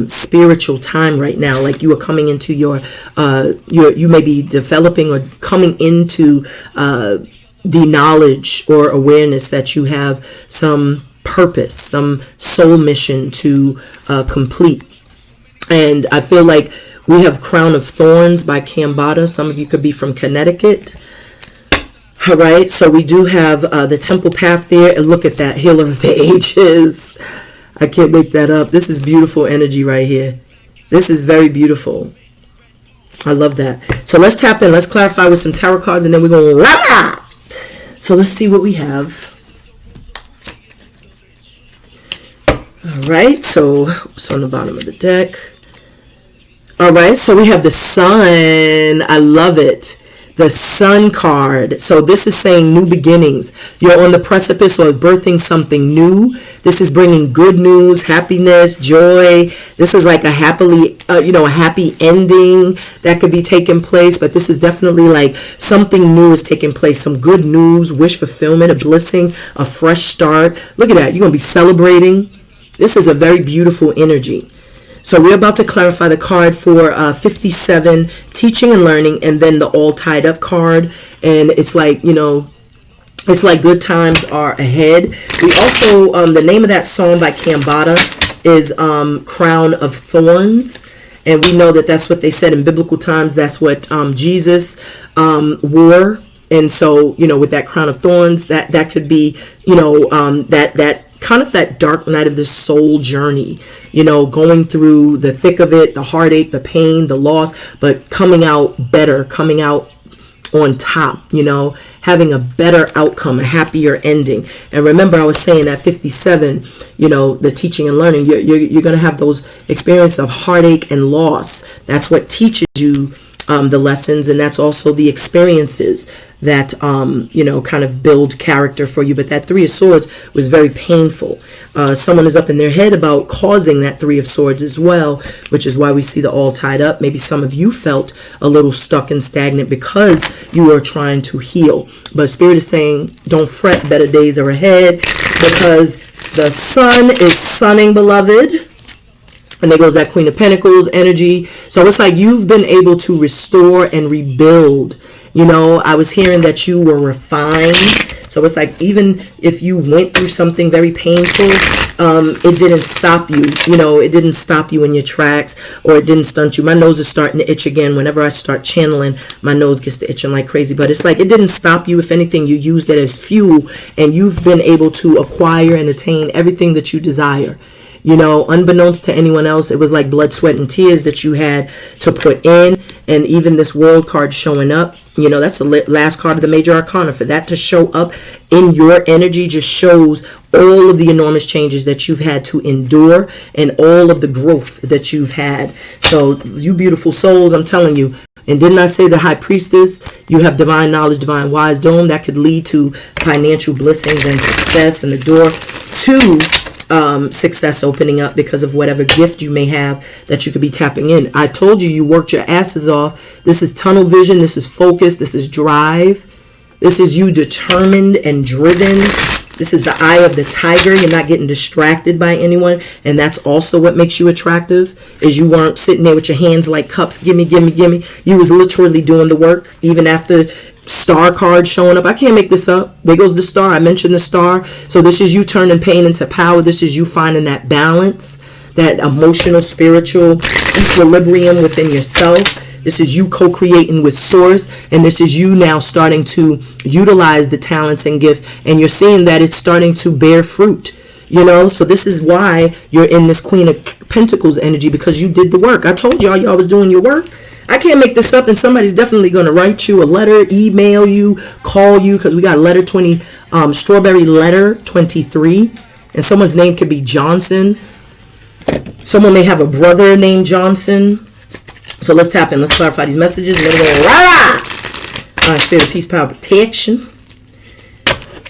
S1: spiritual time right now. Like you are coming into you may be developing or coming into the knowledge or awareness that you have some purpose, some soul mission to complete. And I feel like we have Crown of Thorns by Cambada. Some of you could be from Connecticut. All right, so we do have the Temple Path there. And look at that, Healer of the Ages. I can't make that up. This is beautiful energy right here. This is very beautiful. I love that. So let's tap in. Let's clarify with some tarot cards, and then we're going to... So let's see what we have. All right, so it's on the bottom of the deck. All right, so we have the Sun. I love it. The Sun card. So this is saying new beginnings. You're on the precipice of birthing something new. This is bringing good news, happiness, joy. This is like a happy ending that could be taking place. But this is definitely like something new is taking place. Some good news, wish fulfillment, a blessing, a fresh start. Look at that. You're going to be celebrating. This is a very beautiful energy. So we're about to clarify the card for 57, teaching and learning, and then the all tied up card. And it's like, it's like good times are ahead. We also, the name of that song by Cambada is Crown of Thorns. And we know that that's what they said in biblical times. That's what Jesus wore. And so, with that crown of thorns, that could be, that kind of that dark night of the soul journey, going through the thick of it, the heartache, the pain, the loss, but coming out better, coming out on top, having a better outcome, a happier ending. And remember, I was saying at 57, the teaching and learning, you're going to have those experiences of heartache and loss. That's what teaches you the lessons, and that's also the experiences that kind of build character for you. But that Three of Swords was very painful. Someone is up in their head about causing that Three of Swords as well, which is why we see the all tied up. Maybe some of you felt a little stuck and stagnant because you are trying to heal. But Spirit is saying, don't fret, better days are ahead, because the Sun is sunning, beloved. And there goes that Queen of Pentacles energy. So it's like you've been able to restore and rebuild. I was hearing that you were refined. So it's like even if you went through something very painful, it didn't stop you. It didn't stop you in your tracks, or it didn't stunt you. My nose is starting to itch again. Whenever I start channeling, my nose gets to itching like crazy. But it's like it didn't stop you. If anything, you used it as fuel, and you've been able to acquire and attain everything that you desire. Unbeknownst to anyone else, it was like blood, sweat, and tears that you had to put in. And even this World card showing up, that's the last card of the Major Arcana. For that to show up in your energy just shows all of the enormous changes that you've had to endure and all of the growth that you've had. So you beautiful souls, I'm telling you. And didn't I say the High Priestess? You have divine knowledge, divine wisdom that could lead to financial blessings and success, and the door to success opening up because of whatever gift you may have that you could be tapping in. I told you, you worked your asses off. This is tunnel vision. This is focus. This is drive. This is you determined and driven. This is the eye of the tiger. You're not getting distracted by anyone. And that's also what makes you attractive, is you weren't sitting there with your hands like cups. Gimme, gimme, gimme. You was literally doing the work. Even after star card showing up. I can't make this up. There goes the star. I mentioned the star. So this is you turning pain into power. This is you finding that balance, that emotional, spiritual equilibrium within yourself. This is you co-creating with source, and this is you now starting to utilize the talents and gifts, and you're seeing that it's starting to bear fruit, you know. So this is why you're in this Queen of Pentacles energy, because you did the work. I told y'all was doing your work. I can't make this up, and somebody's definitely going to write you a letter, email you, call you, because we got letter 20, strawberry letter 23, and someone's name could be Johnson. Someone may have a brother named Johnson. So let's tap in. Let's clarify these messages. Spirit of peace, power, protection.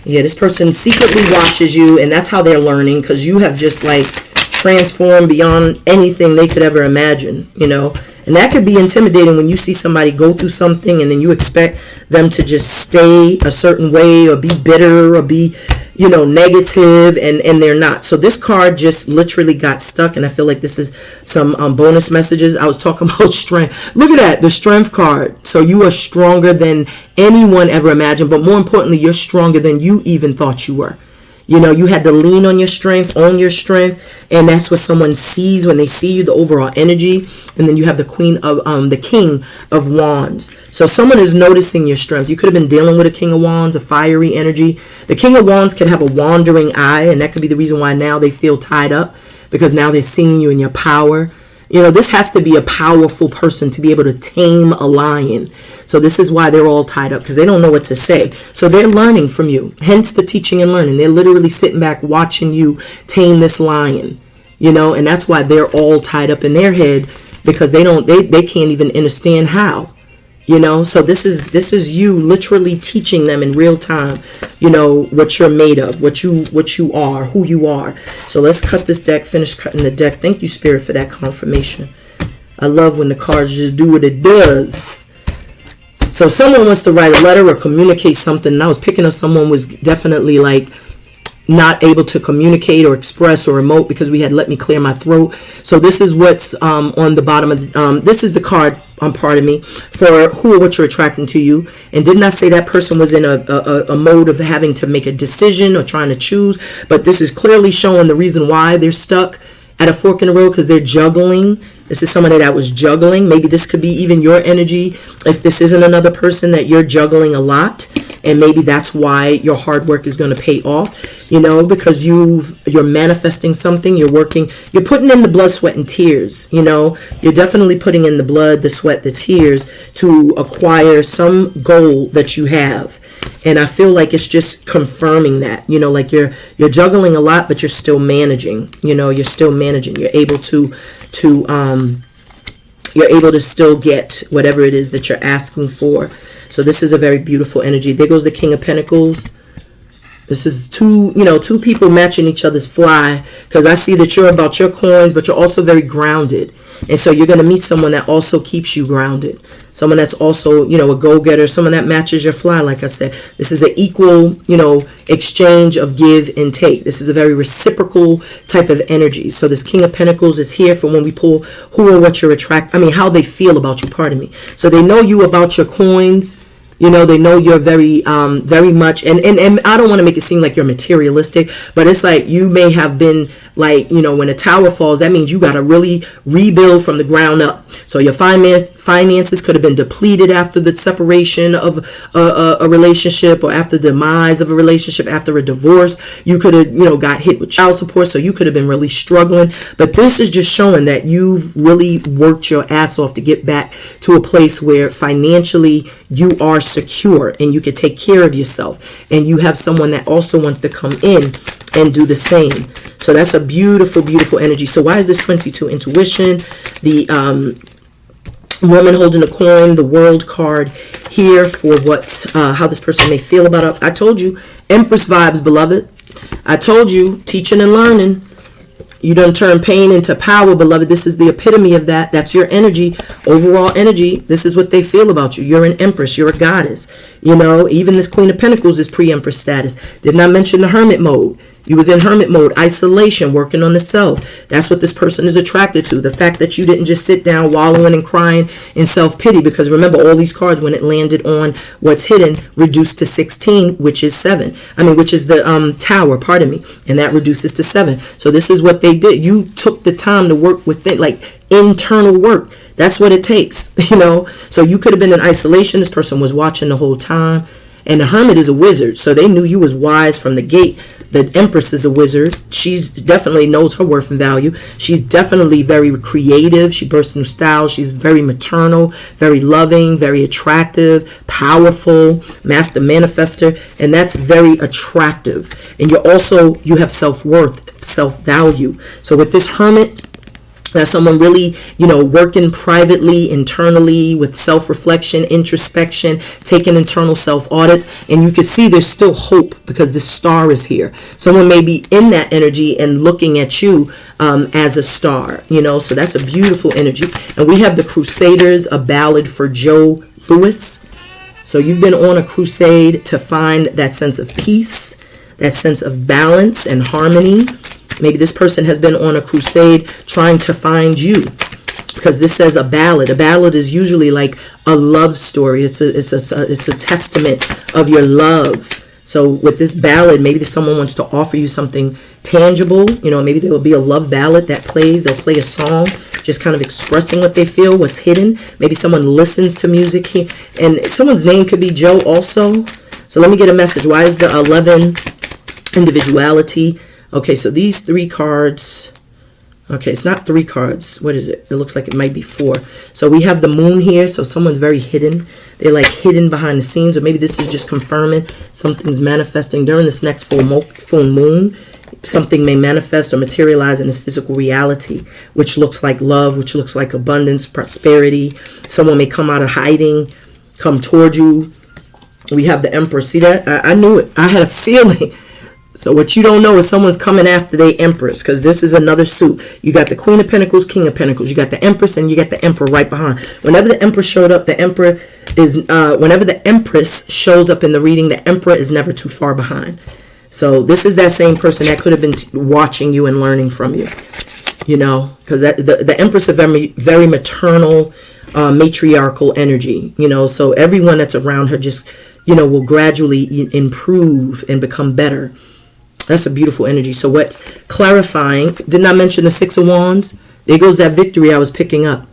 S1: Yeah, this person secretly watches you, and that's how they're learning, because you have just like transformed beyond anything they could ever imagine, you know. And that could be intimidating when you see somebody go through something and then you expect them to just stay a certain way or be bitter or be, you know, negative, and they're not. So this card just literally got stuck, and I feel like this is some bonus messages. I was talking about strength. Look at that, the strength card. So you are stronger than anyone ever imagined, but more importantly, you're stronger than you even thought you were. You know, you had to lean on your strength, own your strength, and that's what someone sees when they see you, the overall energy. And then you have the the King of Wands. So someone is noticing your strength. You could have been dealing with a King of Wands, a fiery energy. The King of Wands can have a wandering eye, and that could be the reason why now they feel tied up, because now they're seeing you in your power. You know, this has to be a powerful person to be able to tame a lion. So this is why they're all tied up, because they don't know what to say. So they're learning from you. Hence the teaching and learning. They're literally sitting back watching you tame this lion. You know, and that's why they're all tied up in their head, because they can't even understand how. You know, so this is you literally teaching them in real time, you know, what you're made of, what you are, who you are. So let's cut this deck, finish cutting the deck. Thank you, Spirit, for that confirmation. I love when the cards just do what it does. So someone wants to write a letter or communicate something, and I was picking up someone was definitely like not able to communicate or express or emote because we had let me clear my throat. So this is what's on the bottom of the, this is the card, pardon me, for who or what you're attracting to you. And didn't I say that person was in a mode of having to make a decision or trying to choose? But this is clearly showing the reason why they're stuck at a fork in the road, because they're juggling. This is somebody that was juggling. Maybe this could be even your energy. If this isn't another person, that you're juggling a lot, and maybe that's why your hard work is going to pay off, you know, because you're manifesting something, you're working, you're putting in the blood, sweat, and tears, you know. You're definitely putting in the blood, the sweat, the tears to acquire some goal that you have. And I feel like it's just confirming that, you know, like you're juggling a lot, but you're still managing, you know, you're still managing. You're able to still get whatever it is that you're asking for. So this is a very beautiful energy. There goes the King of Pentacles. This is two people matching each other's fly, because I see that you're about your coins, but you're also very grounded. And so you're going to meet someone that also keeps you grounded. Someone that's also, you know, a go-getter, someone that matches your fly. Like I said, this is an equal, you know, exchange of give and take. This is a very reciprocal type of energy. So this King of Pentacles is here for when we pull who or what you're how they feel about you, pardon me. So they know you about your coins. You know, they know you're very much, and I don't want to make it seem like you're materialistic, but it's like you may have been like, you know, when a tower falls, that means you got to really rebuild from the ground up. So your finances could have been depleted after the separation of a relationship, or after the demise of a relationship, after a divorce. You could have, you know, got hit with child support, so you could have been really struggling. But this is just showing that you've really worked your ass off to get back to a place where financially you are secure and you can take care of yourself, and you have someone that also wants to come in and do the same. So that's a beautiful, beautiful energy. So why is this 22? Intuition, the woman holding a coin, the World card here for what, how this person may feel about it. I told you, Empress vibes, beloved. I told you, teaching and learning. You done turn pain into power, beloved. This is the epitome of that. That's your energy, overall energy. This is what they feel about you. You're an empress. You're a goddess. You know, even this Queen of Pentacles is pre-empress status. Did not mention the hermit mode. You was in hermit mode, isolation, working on the self. That's what this person is attracted to. The fact that you didn't just sit down wallowing and crying in self-pity. Because remember, all these cards, when it landed on what's hidden, reduced to 16, which is 7. Which is the tower, pardon me. And that reduces to 7. So this is what they did. You took the time to work with it, like internal work. That's what it takes, you know. So you could have been in isolation. This person was watching the whole time. And the hermit is a wizard, so they knew you was wise from the gate. The empress is a wizard. She's definitely knows her worth and value. She's definitely very creative. She bursts new styles. She's very maternal, very loving, very attractive, powerful, master manifester, and that's very attractive. And you have self-worth, self-value. So with this hermit, that's someone really, you know, working privately, internally, with self-reflection, introspection, taking internal self-audits. And you can see there's still hope because the star is here. Someone may be in that energy and looking at you as a star, you know. So that's a beautiful energy. And we have the Crusaders, a ballad for Joe Louis. So you've been on a crusade to find that sense of peace, that sense of balance and harmony. Maybe this person has been on a crusade trying to find you, because this says a ballad. A ballad is usually like a love story. It's a testament of your love. So with this ballad, maybe someone wants to offer you something tangible. You know, maybe there will be a love ballad that plays. They'll play a song, just kind of expressing what they feel, what's hidden. Maybe someone listens to music here. And someone's name could be Joe also. So let me get a message. Why is the 11 individuality? Okay, so these 3 cards, okay, it's not 3 cards. What is it? It looks like it might be 4. So we have the moon here, so someone's very hidden. They're like hidden behind the scenes, or maybe this is just confirming something's manifesting during this next full moon. Something may manifest or materialize in this physical reality, which looks like love, which looks like abundance, prosperity. Someone may come out of hiding, come toward you. We have the Emperor. See that? I knew it. I had a feeling. So what you don't know is someone's coming after the Empress, because this is another suit. You got the Queen of Pentacles, King of Pentacles. You got the Empress, and you got the Emperor right behind. Whenever the Empress showed up, the Emperor is, whenever the Empress shows up in the reading, the Emperor is never too far behind. So this is that same person that could have been watching you and learning from you, you know, because the Empress is very, very maternal, matriarchal energy, you know, so everyone that's around her just, you know, will gradually improve and become better. That's a beautiful energy. So what clarifying, did not mention the 6 of Wands. There goes that victory I was picking up.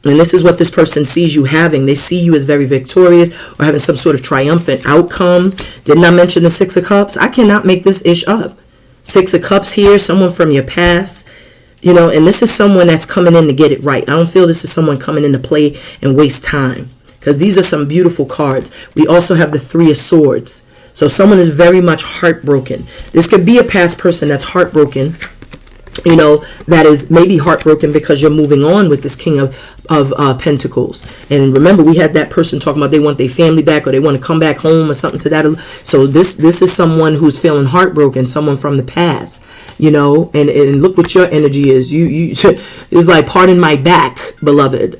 S1: And this is what this person sees you having. They see you as very victorious or having some sort of triumphant outcome. Did not mention the 6 of Cups. I cannot make this ish up. 6 of Cups here, someone from your past. You know, and this is someone that's coming in to get it right. I don't feel this is someone coming in to play and waste time, because these are some beautiful cards. We also have the 3 of Swords. So someone is very much heartbroken. This could be a past person that's heartbroken, you know, that is maybe heartbroken because you're moving on with this King of Pentacles. And remember, we had that person talking about they want their family back, or they want to come back home, or something to that. So this is someone who's feeling heartbroken, someone from the past, you know, and look what your energy is. You it's like, pardon my back, beloved.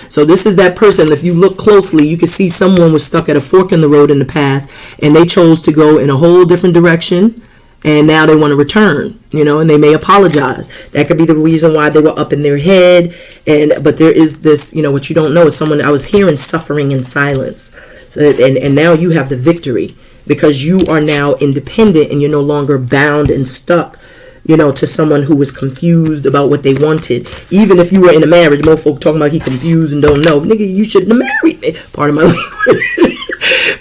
S1: So this is that person. If you look closely, you can see someone was stuck at a fork in the road in the past, and they chose to go in a whole different direction. And now they want to return, you know, and they may apologize. That could be the reason why they were up in their head. But there is this, you know, what you don't know is someone, I was hearing suffering in silence. So, and now you have the victory, because you are now independent and you're no longer bound and stuck, you know, to someone who was confused about what they wanted. Even if you were in a marriage, most folk talking about he confused and don't know. Nigga, you shouldn't have married me. Part of my language.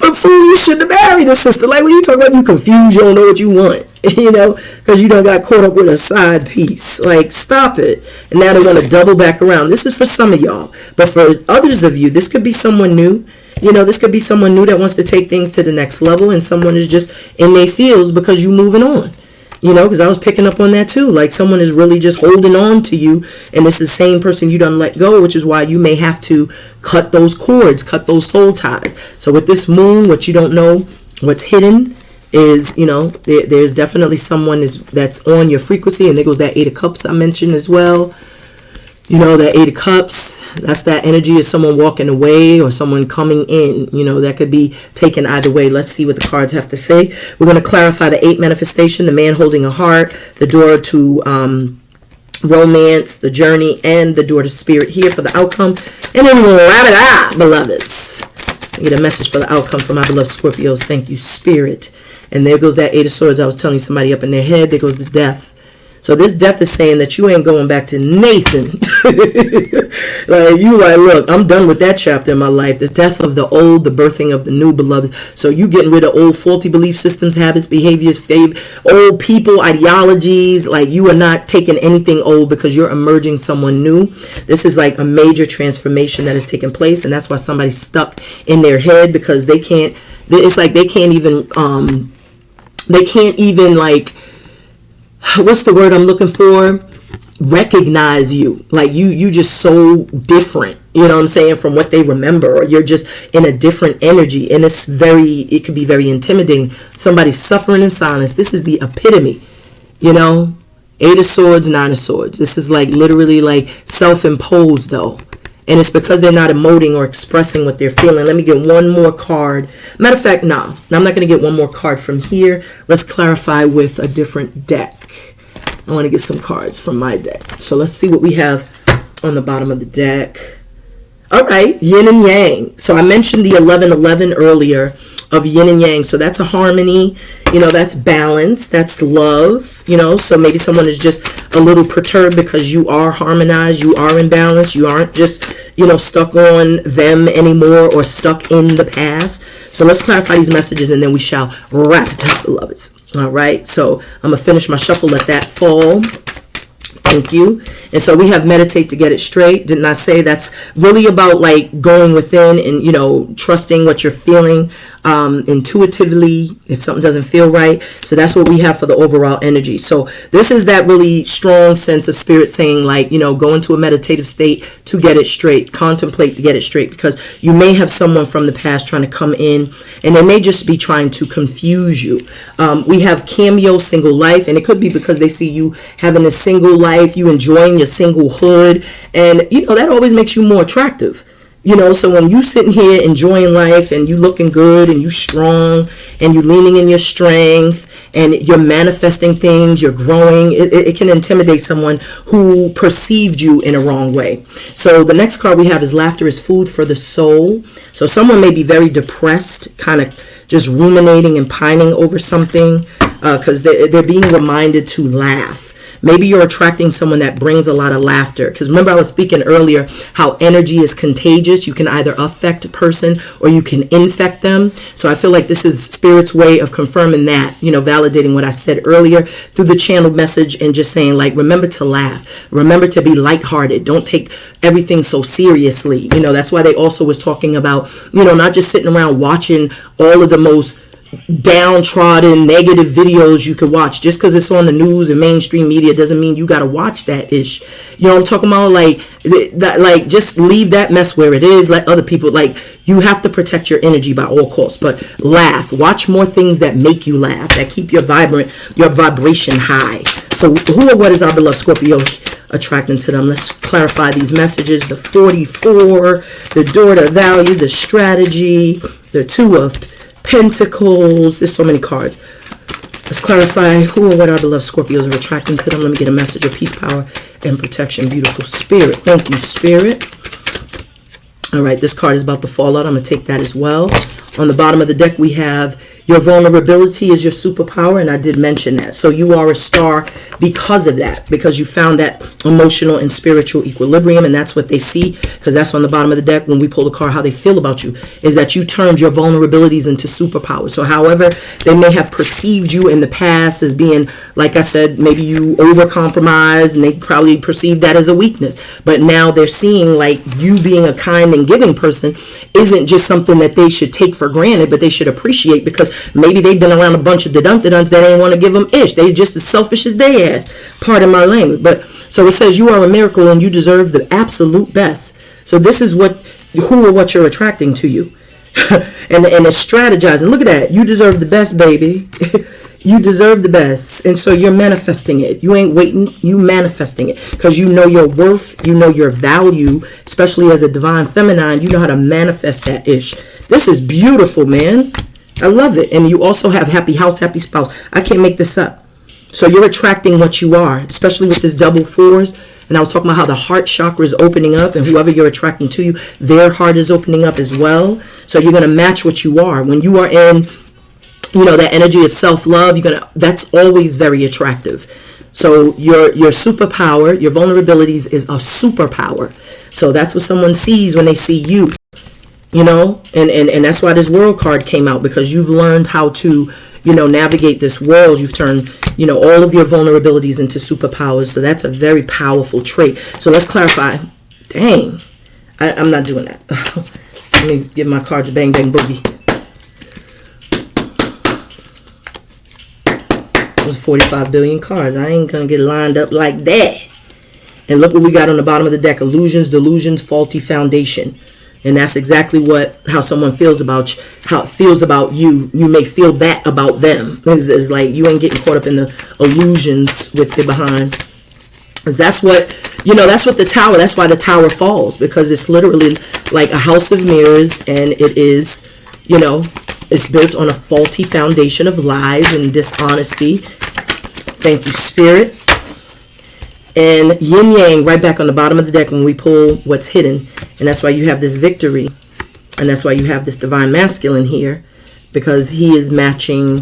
S1: But fool, you shouldn't have married a sister. Like, when you talk about you confused, you don't know what you want, you know, because you don't got caught up with a side piece. Like, stop it. And now they want to double back around. This is for some of y'all. But for others of you, this could be someone new. You know, this could be someone new that wants to take things to the next level, and someone is just in their feels because you're moving on. You know, because I was picking up on that too. Like, someone is really just holding on to you, and it's the same person you done let go, which is why you may have to cut those cords, cut those soul ties. So with this moon, what you don't know, what's hidden, is, there's definitely someone that's on your frequency. And there goes that 8 of Cups I mentioned as well. That 8 of Cups, that's that energy of someone walking away or someone coming in. That could be taken either way. Let's see what the cards have to say. We're going to clarify the 8 manifestation, the man holding a heart, the door to romance, the journey, and the door to spirit here for the outcome. And then we're going to wrap it up, beloveds. I get a message for the outcome for my beloved Scorpios. Thank you, Spirit. And there goes that 8 of Swords I was telling you, somebody up in their head. There goes the death. So this death is saying that you ain't going back to Nathan. Look, I'm done with that chapter in my life. The death of the old, the birthing of the new, beloved. So you getting rid of old faulty belief systems, habits, behaviors, old people, ideologies. Like, you are not taking anything old because you're emerging someone new. This is like a major transformation that is taking place. And that's why somebody's stuck in their head, because they can't, it's like they can't even like, what's the word I'm looking for? Recognize you. Like you just so different, what I'm saying, from what they remember, or you're just in a different energy. And it could be very intimidating. Somebody's suffering in silence. This is the epitome, 8 of Swords, 9 of Swords. This is like literally like self-imposed though. And it's because they're not emoting or expressing what they're feeling. Let me get one more card. Matter of fact, no, I'm not going to get one more card from here. Let's clarify with a different deck. I want to get some cards from my deck. So let's see what we have on the bottom of the deck. All right, yin and yang. So I mentioned the 1111 earlier of yin and yang. So that's a harmony, that's balance, that's love, so maybe someone is just a little perturbed because you are harmonized, you are in balance, you aren't just, stuck on them anymore or stuck in the past. So let's clarify these messages and then we shall wrap it up, beloveds. All right, so I'm going to finish my shuffle, let that fall. Thank you. And so we have meditate to get it straight. Didn't I say that's really about like going within and, trusting what you're feeling intuitively if something doesn't feel right. So that's what we have for the overall energy. So this is that really strong sense of spirit saying like, go into a meditative state to get it straight. Contemplate to get it straight, because you may have someone from the past trying to come in and they may just be trying to confuse you. We have cameo single life, and it could be because they see you having a single life, you enjoying your singlehood, and that always makes you more attractive. So when you sitting here enjoying life and you looking good and you strong and you leaning in your strength and you're manifesting things, you're growing, it can intimidate someone who perceived you in a wrong way. So the next card we have is laughter is food for the soul. So someone may be very depressed, kind of just ruminating and pining over something because they're being reminded to laugh. Maybe you're attracting someone that brings a lot of laughter. Because remember I was speaking earlier how energy is contagious. You can either affect a person or you can infect them. So I feel like this is Spirit's way of confirming that, validating what I said earlier through the channeled message and just saying like, remember to laugh. Remember to be lighthearted. Don't take everything so seriously. That's why they also was talking about, not just sitting around watching all of the most downtrodden negative videos you could watch. Just because it's on the news and mainstream media doesn't mean you got to watch that ish. I'm talking about? Like that, like just leave that mess where it is. Let other people, like, you have to protect your energy by all costs, but laugh. Watch more things that make you laugh, that keep your vibration high. So who or what is our beloved Scorpio attracting to them? Let's clarify these messages. The 44, the door to value, the strategy, the 2 of Pentacles. There's so many cards. Let's clarify who or what our beloved Scorpios are attracting to them. Let me get a message of peace, power, and protection. Beautiful Spirit. Thank you, Spirit. All right, this card is about to fall out. I'm going to take that as well. On the bottom of the deck, we have your vulnerability is your superpower, and I did mention that. So you are a star because of that, because you found that emotional and spiritual equilibrium, and that's what they see, because that's on the bottom of the deck when we pull the card. How they feel about you is that you turned your vulnerabilities into superpowers. So however they may have perceived you in the past as being, like I said, maybe you overcompromised, and they probably perceived that as a weakness, but now they're seeing like you being a kind and giving person isn't just something that they should take for granted, but they should appreciate, because maybe they've been around a bunch of dun-dun-duns that ain't want to give them ish. They just as selfish as they ass. Pardon my language. But so it says you are a miracle and you deserve the absolute best. So this is who or what you're attracting to you. and it's strategizing. Look at that. You deserve the best, baby. You deserve the best. And so you're manifesting it. You ain't waiting. You manifesting it because you know your worth. You know your value, especially as a divine feminine. You know how to manifest that ish. This is beautiful, man. I love it. And you also have happy house, happy spouse. I can't make this up. So you're attracting what you are, especially with this double fours. And I was talking about how the heart chakra is opening up, and whoever you're attracting to you, their heart is opening up as well. So you're going to match what you are. When you are in, you know, that energy of self-love, that's always very attractive. So your superpower, your vulnerabilities is a superpower. So that's what someone sees when they see you, you know, and that's why this world card came out, because you've learned how to, you know, navigate this world. You've turned, you know, all of your vulnerabilities into superpowers. So that's a very powerful trait. So let's clarify. Dang, I'm not doing that. Let me give my cards a bang, bang, boogie. It was 45 billion cards. I ain't going to get lined up like that. And look what we got on the bottom of the deck. Illusions, delusions, faulty foundation. And that's exactly how someone feels about you, how it feels about you. You may feel that about them. It's like you ain't getting caught up in the illusions with your behind. Because that's what, you know, that's what the tower, that's why the tower falls. Because it's literally like a house of mirrors. And it is, you know, it's built on a faulty foundation of lies and dishonesty. Thank you, Spirit. And yin yang right back on the bottom of the deck when we pull what's hidden. And that's why you have this victory. And that's why you have this divine masculine here. Because he is matching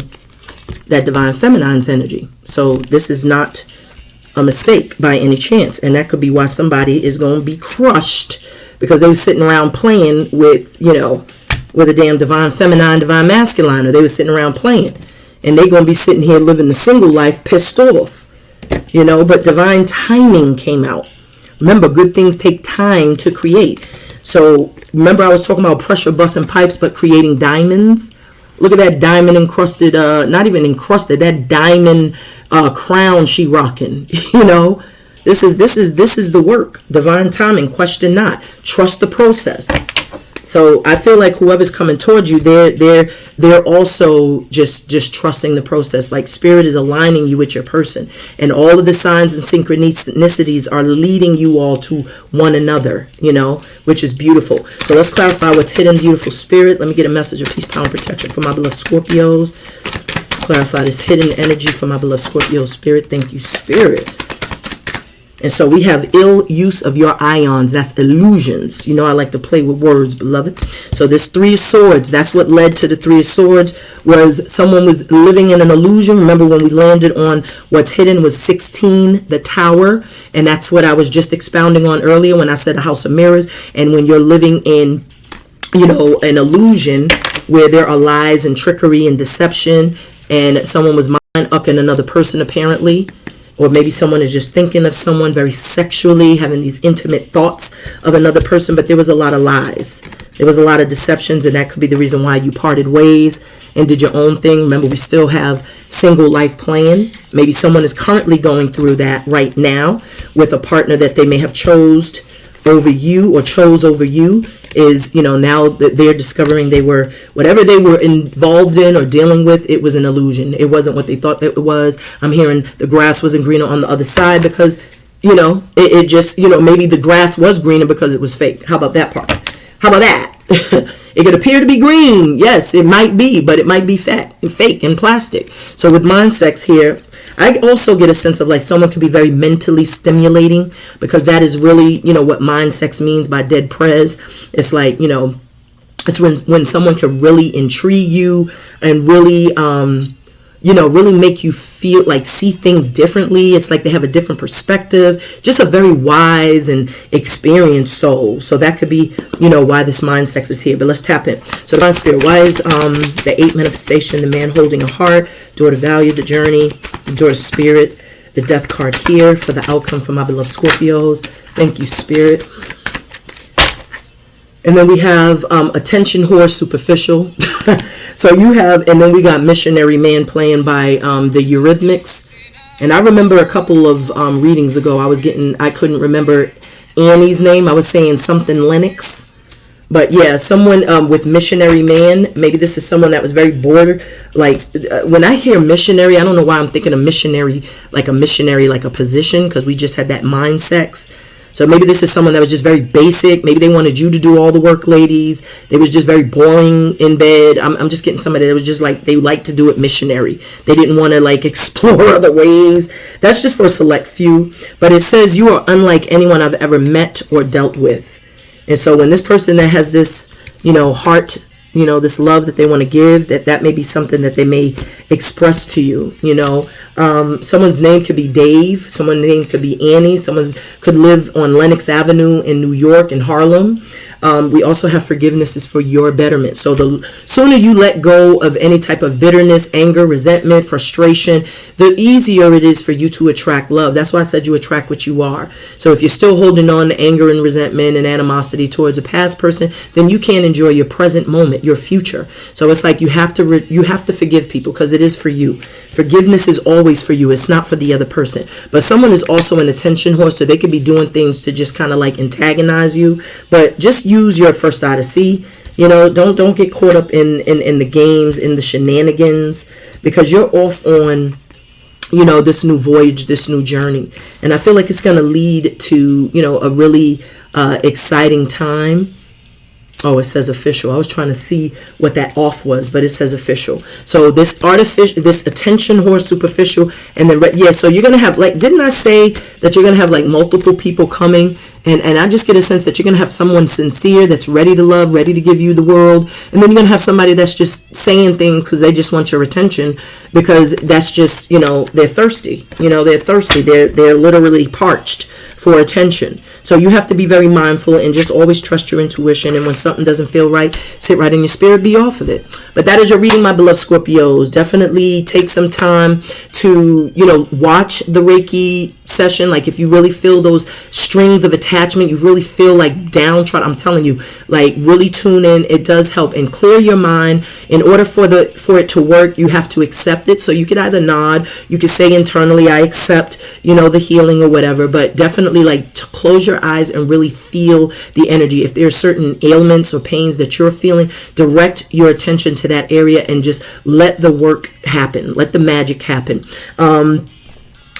S1: that divine feminine's energy. So this is not a mistake by any chance. And that could be why somebody is going to be crushed. Because they were sitting around playing with, you know, with a damn divine feminine, divine masculine. Or they were sitting around playing. And they're going to be sitting here living the single life pissed off. You know, but divine timing came out. Remember, good things take time to create. So remember I was talking about pressure busting pipes, but creating diamonds. Look at that diamond encrusted, not even encrusted, that diamond crown she rocking. You know, this is the work. Divine timing, question not. Trust the process. So I feel like whoever's coming towards you, they're also just trusting the process. Like spirit is aligning you with your person, and all of the signs and synchronicities are leading you all to one another. You know, which is beautiful. So let's clarify what's hidden, beautiful spirit. Let me get a message of peace, power, and protection for my beloved Scorpios. Let's clarify this hidden energy for my beloved Scorpio spirit. Thank you, spirit. And so we have ill use of your ions. That's illusions. You know, I like to play with words, beloved. So this Three of Swords, that's what led to the Three of Swords, was someone was living in an illusion. Remember when we landed on what's hidden was 16, the tower. And that's what I was just expounding on earlier when I said a house of mirrors. And when you're living in, you know, an illusion where there are lies and trickery and deception, and someone was mind-ucking another person apparently. Or maybe someone is just thinking of someone very sexually, having these intimate thoughts of another person. But there was a lot of lies. There was a lot of deceptions. And that could be the reason why you parted ways and did your own thing. Remember, we still have single life plan. Maybe someone is currently going through that right now with a partner that they may have chose over you or chose over you. Is, you know, now that they're discovering whatever they were involved in or dealing with, it was an illusion. It wasn't what they thought that it was. I'm hearing the grass wasn't greener on the other side because, you know, it just, you know, maybe the grass was greener because it was fake. How about that part? How about that? It could appear to be green. Yes, it might be, but it might be fake and plastic. So with mind sex here, I also get a sense of like someone could be very mentally stimulating, because that is really, you know, what mind sex means by dead prez. It's like, you know, it's when someone can really intrigue you and really, you know, really make you feel like see things differently. It's like they have a different perspective, just a very wise and experienced soul. So that could be, you know, why this mind sex is here. But let's tap in. So divine spirit, why is the 8 manifestation, the man holding a heart, door to value, the journey, the door to spirit, the death card here for the outcome for my beloved Scorpios. Thank you, spirit. And then we have attention whore, superficial. So you have, and then we got missionary man playing by the Eurythmics. And I remember a couple of readings ago, I couldn't remember Annie's name. I was saying something Lennox. But yeah, someone with missionary man, maybe this is someone that was very bored. Like when I hear missionary, I don't know why I'm thinking of missionary, like a position, because we just had that mind sex. So maybe this is someone that was just very basic. Maybe they wanted you to do all the work, ladies. They was just very boring in bed. I'm just getting somebody that was just like, they like to do it missionary. They didn't want to like explore other ways. That's just for a select few. But it says you are unlike anyone I've ever met or dealt with. And so when this person that has this, heart, this love that they want to give, that may be something that they may express to you, someone's name could be Dave, someone's name could be Annie, someone could live on Lenox Avenue in New York and Harlem. We also have forgiveness is for your betterment. So the sooner you let go of any type of bitterness, anger, resentment, frustration, the easier it is for you to attract love. That's why I said you attract what you are. So if you're still holding on to anger and resentment and animosity towards a past person, then you can't enjoy your present moment, your future. So it's like you have to forgive people because it is for you. Forgiveness is always for you. It's not for the other person. But someone is also an attention horse, so they could be doing things to just kind of like antagonize you. But just use your first eye to see. Don't get caught up in the games, in the shenanigans, because you're off on this new voyage, this new journey. And I feel like it's going to lead to a really exciting time. Oh, it says official. I was trying to see what that off was, but it says official. So this attention horse, superficial, and then so you're gonna have, like, didn't I say that you're gonna have like multiple people coming, and I just get a sense that you're gonna have someone sincere that's ready to love, ready to give you the world, and then you're gonna have somebody that's just saying things because they just want your attention, because that's just they're thirsty. They're thirsty. They're literally parched for attention. So you have to be very mindful and just always trust your intuition. And when something doesn't feel right, sit right in your spirit, be off of it. But that is your reading, my beloved Scorpios. Definitely take some time to, watch the Reiki session. Like if you really feel those strings of attachment, you really feel like downtrodden, I'm telling you, like really tune in. It does help and clear your mind. In order for it to work, you have to accept it. So you can either nod, you can say internally, I accept, the healing or whatever, but definitely like to close your eyes and really feel the energy. If there are certain ailments or pains that you're feeling, direct your attention to that area and just let the work happen. Let the magic happen.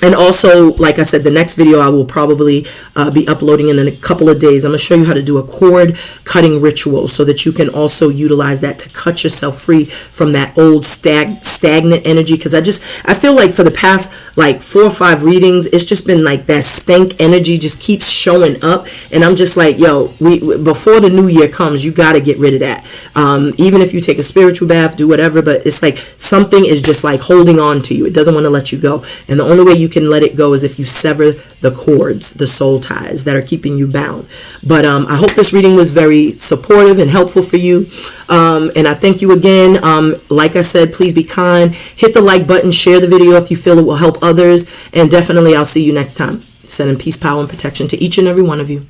S1: And also, like I said, the next video I will probably be uploading in a couple of days. I'm going to show you how to do a cord cutting ritual so that you can also utilize that to cut yourself free from that old stagnant energy. Because I feel like for the past like 4 or 5 readings, it's just been like that stank energy just keeps showing up. And I'm just like, before the new year comes, you got to get rid of that. Even if you take a spiritual bath, do whatever. But it's like something is just like holding on to you. It doesn't want to let you go. And the only way you can let it go is if you sever the cords, the soul ties that are keeping you bound. But I hope this reading was very supportive and helpful for you. And I thank you again. Like I said, please be kind. Hit the like button, share the video if you feel it will help others. And definitely I'll see you next time. Sending peace, power, and protection to each and every one of you.